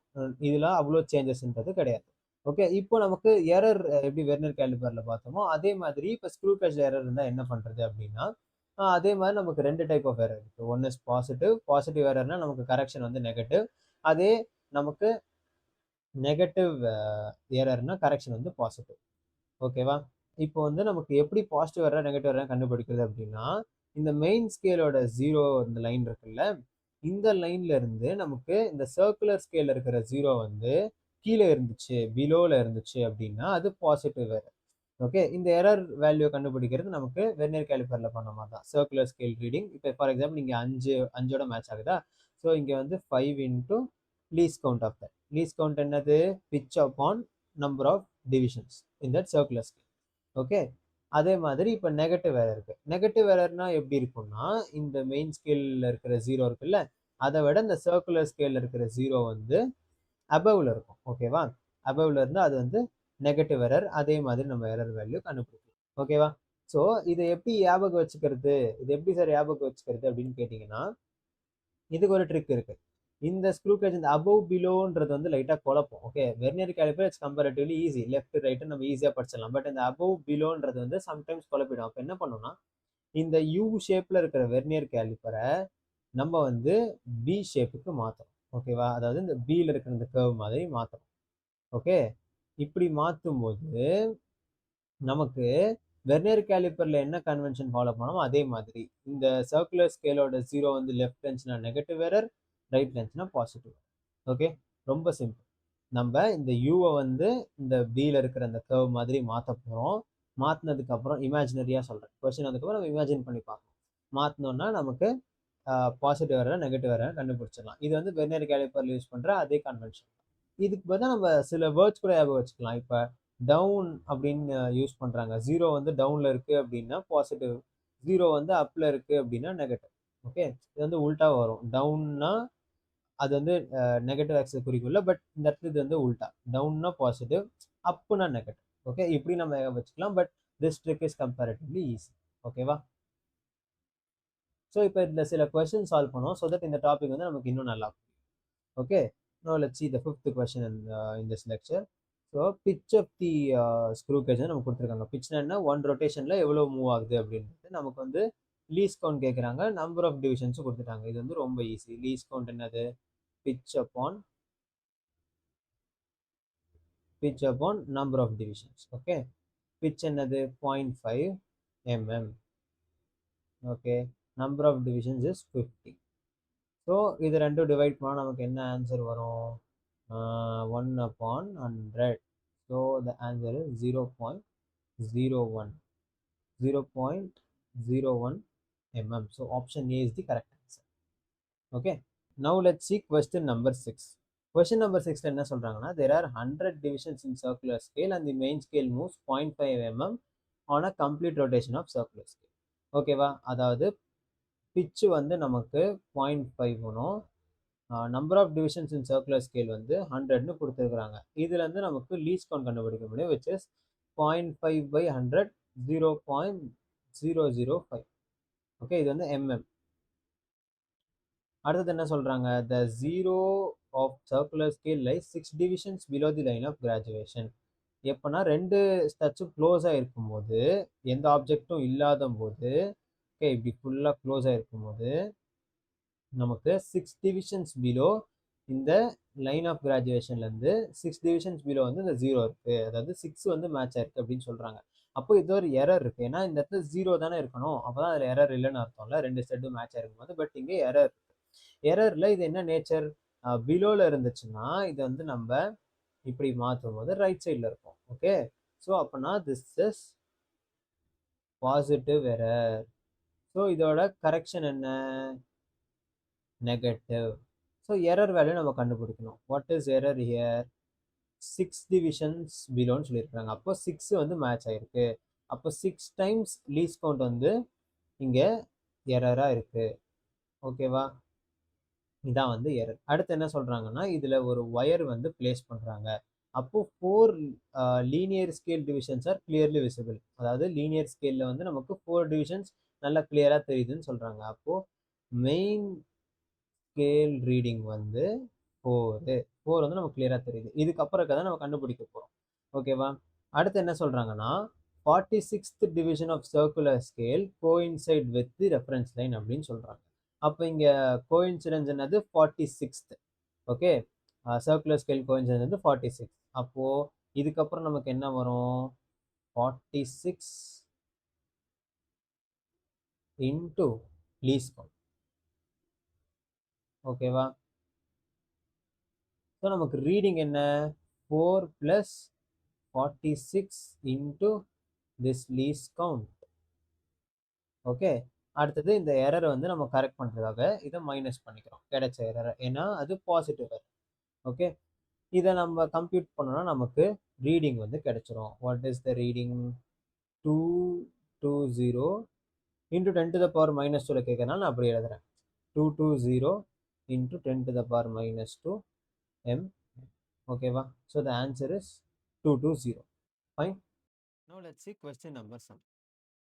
இதுல அவ்வளோ சேஞ்சஸ்ன்றது கிடையாது. ஓகே, இப்போ நமக்கு எரர் எப்படி வெர்னியர் கேலிபர்ல பார்த்தோமோ அதே மாதிரி இப்போ ஸ்க்ரூ கேஜ் எரர் இருந்தால் என்ன பண்றது அப்படின்னா, அதே மாதிரி நமக்கு ரெண்டு டைப் ஆஃப் எரர் இருக்கு. One is positive. பாசிட்டிவ் எரர்னா நமக்கு கரெக்ஷன் வந்து நெகட்டிவ். அதே நமக்கு நெகட்டிவ் எரர்னா கரெக்ஷன் வந்து பாசிட்டிவ். ஓகேவா, இப்போ வந்து நமக்கு எப்படி பாசிட்டிவ் எரர் நெகட்டிவ் எரர் கண்டுபிடிக்கிறது அப்படின்னா, இந்த மெயின் ஸ்கேலோட 0 இந்த லைன் இருக்குல்ல, இந்த லைன்ல இருந்து நமக்கு இந்த சர்க்குலர் ஸ்கேல்ல இருக்கிற 0 வந்து கீழே இருந்துச்சு, பிலோல இருந்துச்சு அப்படின்னா அது பாசிட்டிவ் எரர். ஓகே, இந்த எரர் வேல்யூ கண்டுபிடிக்கிறது நமக்கு வெர்னியர் கேலிபர்ல பண்ண மாதிரி தான். சர்க்குலர் ஸ்கேல் ரீடிங் இப்போ ஃபார் எக்ஸாம்பிள் இங்கே 5ஓட மேட்ச் ஆகுதா, ஸோ இங்கே வந்து 5 into least count of that. Least count என்னது, pitch upon number of divisions in that circular scale. Okay, அதே மாதிரி இப்போ நெகட்டிவ் எரர் இருக்கு. நெகட்டிவ் எரர்னா எப்படி இருக்கும்னா, இந்த மெயின் ஸ்கேல்ல இருக்கிற 0 இருக்குல்ல, அதை விட இந்த சர்க்குலர் ஸ்கேல்ல இருக்கிற 0 வந்து அபவ்ல இருக்கும். ஓகேவா, அபவ்ல இருந்து அது வந்து நெகட்டிவ் எரர். அதே மாதிரி நம்ம எரர் வேல்யூ கண்டுபிடிக்கலாம். ஓகேவா, ஸோ இதை எப்படி ஞாபகம் வச்சுக்கிறது, இது எப்படி சார் ஞாபகம் வச்சுக்கிறது அப்படின்னு கேட்டிங்கன்னா, இதுக்கு ஒரு ட்ரிக் இருக்கு. இந்த ஸ்க்ரூ கேஜ் இந்த அபவ் பிலோன்றது வந்து லைட்டாக குழப்பம். Okay, vernier calliper it's comparatively easy, left right நம்ம ஈஸியாக படிச்சிடலாம். பட் இந்த அபவ் பிலோன்றது வந்து சம்டைம்ஸ் குழப்பிடும். அப்போ என்ன பண்ணணும்னா, இந்த யூ ஷேப்ல இருக்கிற வெர்னியர் கேலிப்பரை நம்ம வந்து பி ஷேப்புக்கு மாற்றணும். ஓகேவா, அதாவது இந்த பியில் இருக்கிற இந்த கர்வ் மாதிரி மாற்றணும். ஓகே, இப்படி மாற்றும் போது நமக்கு வெர்னியர் கேலிப்பர்ல என்ன கன்வென்ஷன் ஃபாலோ பண்ணோமோ அதே மாதிரி இந்த சர்க்குலர் ஸ்கேலோட 0 வந்து லெஃப்ட் இருந்துச்சுன்னா நெகட்டிவ் எரர், ரைட் இருந்துச்சுன்னா பாசிட்டிவ். ஓகே, ரொம்ப சிம்பிள். நம்ம இந்த யூவை வந்து இந்த பியில் இருக்கிற அந்த கர்வ் மாதிரி மாற்ற போகிறோம். மாற்றினதுக்கு அப்புறம் இமேஜினரியாக சொல்கிறேன், கொஸ்டின் அதுக்கப்புறம் நம்ம இமேஜின் பண்ணி பார்க்கணும். மாற்றினோன்னா நமக்கு பாசிட்டிவ் எரர் நெகட்டிவ் எரர் கண்டுபிடிச்சிடலாம். இது வந்து வெர்னியர் கேலிப்பர்ல யூஸ் பண்ணுற அதே கன்வென்ஷன். இதுக்கு பதிலாக நம்ம சில வேர்ட்ஸ் கூட ஞாபகம் வச்சுக்கலாம். இப்போ டவுன் அப்படின்னு யூஸ் பண்ணுறாங்க. 0 வந்து டவுனில் இருக்குது அப்படின்னா பாசிட்டிவ், 0 வந்து அப்பில் இருக்குது அப்படின்னா நெகட்டிவ். ஓகே, இது வந்து உல்ட்டா வரும். டவுன்னா அது வந்து நெகட்டிவ் ஆக்சஸ் குறிக்கும்ல, பட் இந்த இடத்துல இது வந்து உல்ட்டா. டவுன்னா பாசிட்டிவ், அப்புனா நெகட்டிவ். ஓகே, இப்படி நம்ம வச்சுக்கலாம். But this trick is comparatively easy. ஓகேவா, ஸோ இப்போ இந்த சில கொஸ்டின் சால்வ் பண்ணுவோம் ஸோ தட் இந்த டாபிக் வந்து நமக்கு இன்னும் நல்லா புரியும். Okay, now let's see the fifth question in this lecture. So pitch of the screw gauge நமக்கு கொடுத்துருக்காங்க. பிட்ச்னா என்ன, ஒன் ரொட்டேஷனில் எவ்வளோ மூவ் ஆகுது அப்படின்றது நமக்கு வந்து லீஸ் கவுண்ட் கேட்குறாங்க, நம்பர் ஆஃப் டிவிஷன்ஸும் கொடுத்துட்டாங்க. இது வந்து ரொம்ப ஈஸி. லீஸ் கவுண்ட் என்னது, pitch upon number of divisions. Okay, pitch என்னது 0.5 mm. Okay, number of divisions is 50. So இது ரெண்டும் டிவைட் பண்ணால் நமக்கு என்ன ஆன்சர் வரும், 1/100. So the answer is 0.01 0.01 mm. So option A is the correct answer. Okay, now let's see question number 6. Question number 6 என்ன சொல்றாங்கன்னா, there are 100 divisions in circular scale and the main scale moves 0.5 mm on a complete rotation of circular scale. ஓகேவா, அதாவது pitch வந்து நமக்கு 0.5 வரும், number of divisions in circular scale வந்து 100ன்னு கொடுத்துருக்குறாங்க. இதுல இருந்து நமக்கு லீஸ்ட் கவுண்ட் கண்டுபிடிக்க முடியும், which is 0.5/100 0.005. ஓகே, இது வந்து mm. அடுத்தது என்ன சொல்றாங்க, the zero of circular scale lies 6 divisions below the line of graduation. எப்போனா ரெண்டு ஸ்டச்சும் க்ளோஸாக இருக்கும்போது, எந்த ஆப்ஜெக்டும் இல்லாத போது, ஓகே இப்படி ஃபுல்லாக க்ளோஸாக இருக்கும்போது நமக்கு 6 டிவிஷன்ஸ் பிலோ இந்த லைன் ஆஃப் கிராஜுவேஷன்லேருந்து 6 டிவிஷன்ஸ் பிலோ வந்து இந்த 0 இருக்குது, அதாவது 6 வந்து மேட்ச் ஆயிருக்கு அப்படின்னு சொல்கிறாங்க. அப்போ இது ஒரு எரர் இருக்குது, ஏன்னா இந்த இடத்துல 0 தானே இருக்கணும், அப்போ தான் அதில் எரர் இல்லைன்னு அர்த்தம்ல, ரெண்டு செட்டும் மேட்ச் ஆயிருக்கும் போது. பட் இங்கே எரர், எரரில் இது என்ன நேச்சர், பிலோவில் இருந்துச்சுன்னா இது வந்து நம்ம இப்படி மாற்றும் போது ரைட் சைடில் இருக்கும். ஓகே, ஸோ அப்போனா this is positive error. So இதோட கரெக்ஷன் என்ன, நெகட்டிவ். ஸோ எரர் வேல்யூ நம்ம கண்டுபிடிக்கணும். What is error here, 6 divisions பிலோன்னு சொல்லியிருக்காங்க. அப்போ 6 வந்து மேட்ச் ஆயிருக்கு. அப்போ 6 டைம்ஸ் லீஸ் கவுண்ட் வந்து இங்கே எரராக இருக்கு. ஓகேவா, இதான் வந்து எரர். அடுத்து என்ன சொல்றாங்கன்னா, இதுல ஒரு ஒயர் வந்து பிளேஸ் பண்றாங்க. அப்போ 4 linear scale divisions R clearly visible. அதாவது லீனியர் ஸ்கேல்ல வந்து நமக்கு 4 டிவிஷன்ஸ் நல்லா கிளியரா தெரியுதுன்னு சொல்றாங்க. அப்போ மெயின் ஸ்கேல் ரீடிங் வந்து 4 வந்து நமக்கு கிளியரா தெரியுது. இதுக்கப்புறம் தான் நம்ம கண்டுபிடிக்க போறோம். ஓகேவா, அடுத்து என்ன சொல்றாங்கன்னா, 46th division of circular scale coincide with the reference line அப்படின்னு சொல்றாங்க. அப்போ இங்க கோயின்சிடன்ஸ் என்னது 46th. Okay, circular scale coincidence வந்து 46. அப்போ இதுக்கப்புறம் நமக்கு என்ன வரும், 46 இன்டு லீஸ் கவுண்ட். ஓகேவா, ஸோ நமக்கு ரீடிங் என்ன, 4 + 46 into this lease count. Okay, அடுத்தது இந்த எரரை வந்து நம்ம கரெக்ட் பண்ணுறதுக்காக இதை மைனஸ் பண்ணிக்கிறோம், கிடைச்ச எரரை, ஏன்னா அது பாசிட்டிவ் எரர். ஓகே, இதை நம்ம கம்ப்யூட் பண்ணோம்னா நமக்கு ரீடிங் வந்து கிடைச்சிரும். What is the reading, 220 into 10⁻²ல கேட்கறதுனால நான் அப்படி எழுதுறேன், 220 இன்ட்டு 10⁻². m. ஓகேவா, so the answer is 220. Fine. No let's see question number 7.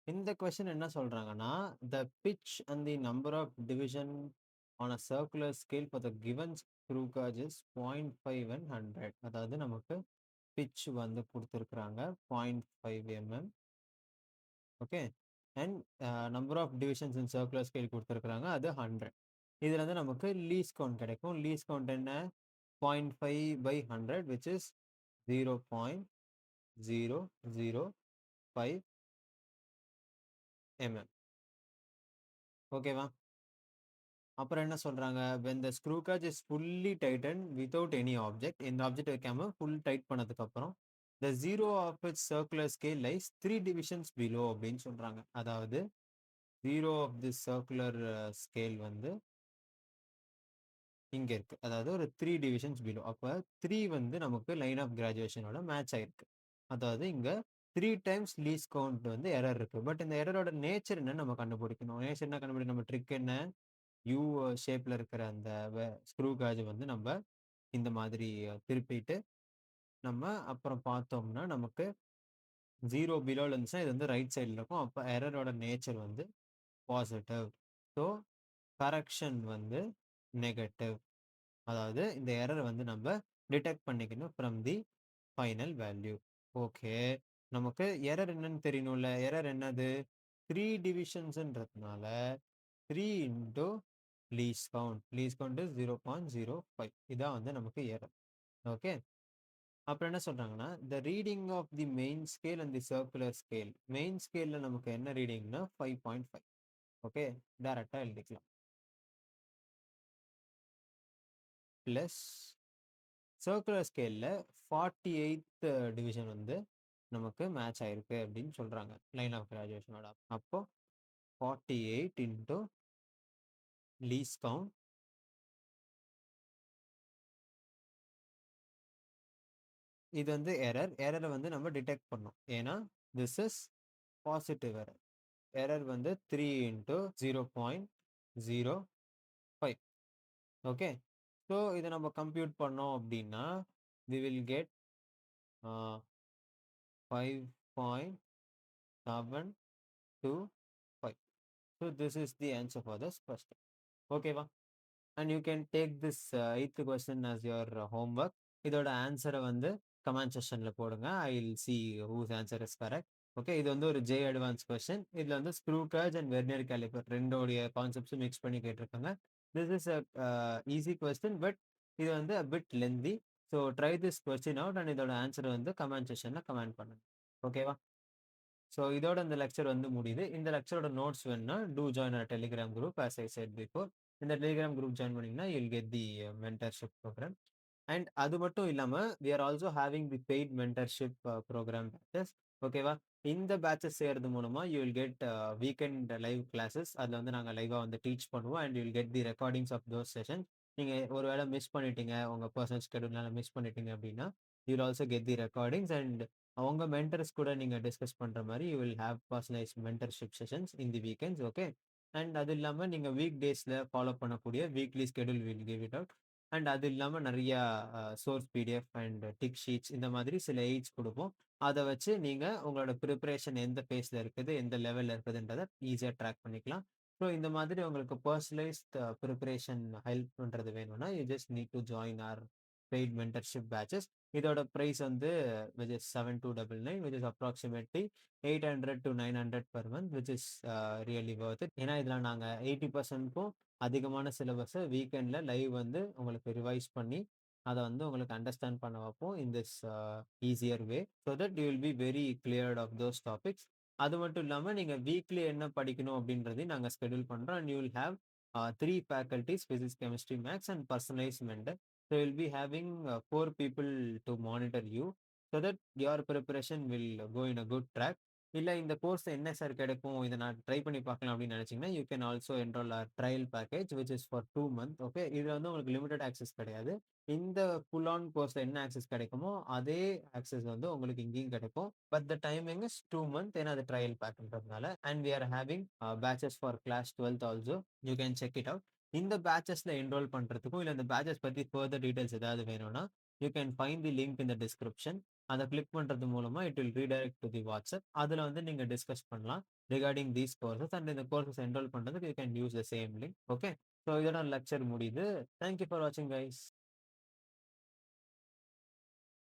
இந்த கொஸ்டின் என்ன சொல்றாங்கன்னா, the pitch and the number of division on a circular scale for the given screw gauge is 0.5 and 100. அதாவது நமக்கு pitch வந்து கொடுத்துருக்குறாங்க 0.5 mm. Okay, and number of divisions in circular scale கொடுத்துருக்குறாங்க, அது 100. இதுல இருந்து நமக்கு லீஸ் கவுண்ட் கிடைக்கும். லீஸ் கவுண்ட் என்ன, 0.5/100 which is 0.005 mm. ஓகேவா, அப்புறம் என்ன சொல்றாங்க, when the screw gauge is fully tightened without any object, இந்த ஆப்ஜெக்ட் வைக்காம ஃபுல் டைட் பண்ணதுக்கு அப்புறம் the zero of its circular scale lies 3 divisions below அப்படின்னு சொல்றாங்க. அதாவது zero of this circular scale வந்து இங்க இருக்கு, அதாவது ஒரு 3 டிவிஷன்ஸ் பிலோ. அப்போ 3 வந்து நமக்கு லைன் ஆஃப் கிராஜுவேஷனோட மேட்ச் ஆயிருக்கு. அதாவது இங்க 3 டைம்ஸ் லீஸ் கவுண்ட் வந்து எரர் இருக்கு. பட் இந்த எரரோட நேச்சர் என்ன நம்ம கண்டுபிடிக்கணும். நேச்சர் என்ன கண்டுபிடிக்கணும், நம்ம ட்ரிக் என்ன, யூ ஷேப்ல இருக்கிற அந்த ஸ்க்ரூ காஜ் வந்து நம்ம இந்த மாதிரி திருப்பிட்டு நம்ம அப்புறம் பார்த்தோம்னா நமக்கு 0 பிலோல இருந்துச்சுன்னா இது வந்து ரைட் சைடில் இருக்கும். அப்போ எரரோட நேச்சர் வந்து பாசிட்டிவ். ஸோ கரெக்ஷன் வந்து நெகட்டிவ். அதாவது இந்த எரர் வந்து நம்ம டிடெக்ட் பண்ணிக்கணும் from the final value. Okay. நமக்கு எரர் என்னன்னு தெரியணும்ல. எரர் என்னது? 3 டிவிஷன்ஸ்ன்றதுனால 3 into least count. Least count is 0.05. இதான் வந்து நமக்கு எரர். ஓகே. அப்புறம் என்ன சொல்றாங்கன்னா, the reading of the main scale and the circular scale. Main ஸ்கேல்ல நமக்கு என்ன ரீடிங்னா 5.5. ஓகே. டைரக்டா எழுதிக்கலாம். பிளஸ் சர்க்குலர் ஸ்கேல்ல 48th டிவிஷன் வந்து நமக்கு மேட்ச் ஆயிருக்கு அப்படின்னு சொல்றாங்க லைன் ஆஃப் கிராஜுவேஷனோட. அப்போ 48 இன்டூ லீஸ்ட் கவுண்ட். இது வந்து எரர். எரரை வந்து நம்ம டிடெக்ட் பண்ணோம். ஏன்னா this is positive error. Error வந்து 3 இன்டூ 0.05. ஓகே. ஸோ இதை நம்ம கம்ப்யூட் பண்ணோம் அப்படின்னா we will get 5.725. So this is the answer for this question. ஓகேவா? And you can take this 8th question as your homework. இதோட ஆன்சரை வந்து கமெண்ட் செக்ஷன்ல போடுங்க. I will see whose answer is correct. Okay. இது வந்து ஒரு ஜே அட்வான்ஸ் கொஸ்டின். இதுல வந்து screw gauge and vernier caliper ரெண்டோடைய கான்செப்ட்ஸும் மிக்ஸ் பண்ணி கேட்டிருக்காங்க. This is a easy question, but இது வந்து a bit lengthy. So try this question out and இதோட ஆன்சர் வந்து கமெண்ட் செக்ஷன்ல கமெண்ட் பண்ணுங்க. ஓகேவா? ஸோ இதோட இந்த லெக்சர் வந்து முடியுது. இந்த லெக்சரோட நோட்ஸ் வேணும்னா to join our Telegram group as I said before. இந்த டெலிகிராம் குரூப் ஜாயின் பண்ணீங்கன்னா you will get the mentorship program. And அது மட்டும் இல்லாம we are also having the paid mentorship program batches. ஓகேவா? இந்த பேட்சஸ் செய்யறது மூலமா you will get weekend live classes. அதில் வந்து நாங்கள் லைவாக வந்து டீச் பண்ணுவோம் and you will get the recordings of those session. நீங்கள் ஒரு வேளை மிஸ் பண்ணிட்டீங்க, உங்கள் பர்சனல் ஸ்கெடியூல்னால மிஸ் பண்ணிட்டீங்க அப்படின்னா you will also get the recordings. And அவங்க மென்டர்ஸ் கூட நீங்கள் டிஸ்கஸ் பண்ணுற மாதிரி you will have personalise mentorship sessions in the weekends. Okay. And அது இல்லாமல் நீங்கள் வீக் டேஸில் ஃபாலோ பண்ணக்கூடிய weekly schedule will give it out. And அது இல்லாமல் நிறையா source PDF and tick sheets இந்த மாதிரி சில எய்ட்ஸ் கொடுப்போம். அதை வச்சு நீங்கள் உங்களோட ப்ரிப்பரேஷன் எந்த பேஸில் இருக்குது, எந்த லெவலில் இருக்குதுன்றதை ஈஸியாக ட்ராக் பண்ணிக்கலாம். ஸோ இந்த மாதிரி உங்களுக்கு பர்சனலைஸ்ட் ப்ரிப்பரேஷன் ஹெல்ப் பண்ணுறது வேணும்னா you just need to join R paid mentorship patches. இதோட ப்ரைஸ் வந்து which is 7299, which is approximately 800 to 900 per month, which is really worth it. ஏன்னா இதில் நாங்கள் 80%க்கும் அதிகமான சிலபஸை வீக்கெண்டில் லைவ் வந்து உங்களுக்கு ரிவைஸ் பண்ணி அதை வந்து உங்களுக்கு அண்டர்ஸ்டாண்ட் பண்ண வைப்போம் in this easier way, so that you will be very cleared of those topics. அது மட்டும் இல்லாமல் நீங்கள் வீக்லி என்ன படிக்கணும் அப்படின்றதையும் நாங்கள் ஸ்கெடியூல் பண்ணுறோம். And you will have 3 faculties, physics, chemistry, maths, and personalized mentor. So you'll be having 4 people to monitor you so that your preparation will go in a good track. இல்லை இந்த course என்ன sir கிடைக்கும், இதை நான் try பண்ணி பார்க்கலாம் அப்படின்னு நினச்சிங்கன்னா you can also enrol our trial package which is for 2 months. Okay. இதில் வந்து உங்களுக்கு லிமிடெட் ஆக்சஸ் கிடையாது. இந்த ஃபுல் ஆன் கோர்ஸில் என்ன ஆக்சஸ் கிடைக்குமோ அதே ஆக்சஸ் வந்து உங்களுக்கு இங்கேயும் கிடைக்கும். But the timing is 2 months. ஏன்னா அது ட்ரையல் பேக்குன்றதுனால. And we are having batches for class 12th also. You can check it out. இந்த பேச்சஸ்ல என்ரோல் பண்றதுக்கும் இல்லை இந்த பேச்சஸ் பத்தி ஃபர்தர் டீடைல்ஸ் ஏதாவது வேணும்னா you can find the link in the description. அதை கிளிக் பண்றது மூலமா it will redirect to the WhatsApp. அதுல வந்து நீங்க டிஸ்கஸ் பண்ணலாம் ரிகார்டிங் தீஸ் கோர்சஸ். அண்ட் இந்த கோர்சஸ் என்ரோல் பண்றதுக்கு you can use the same link. Okay. So இதோட லெக்சர் முடியுது. தேங்க்யூ ஃபார் வாட்சிங் கைஸ்.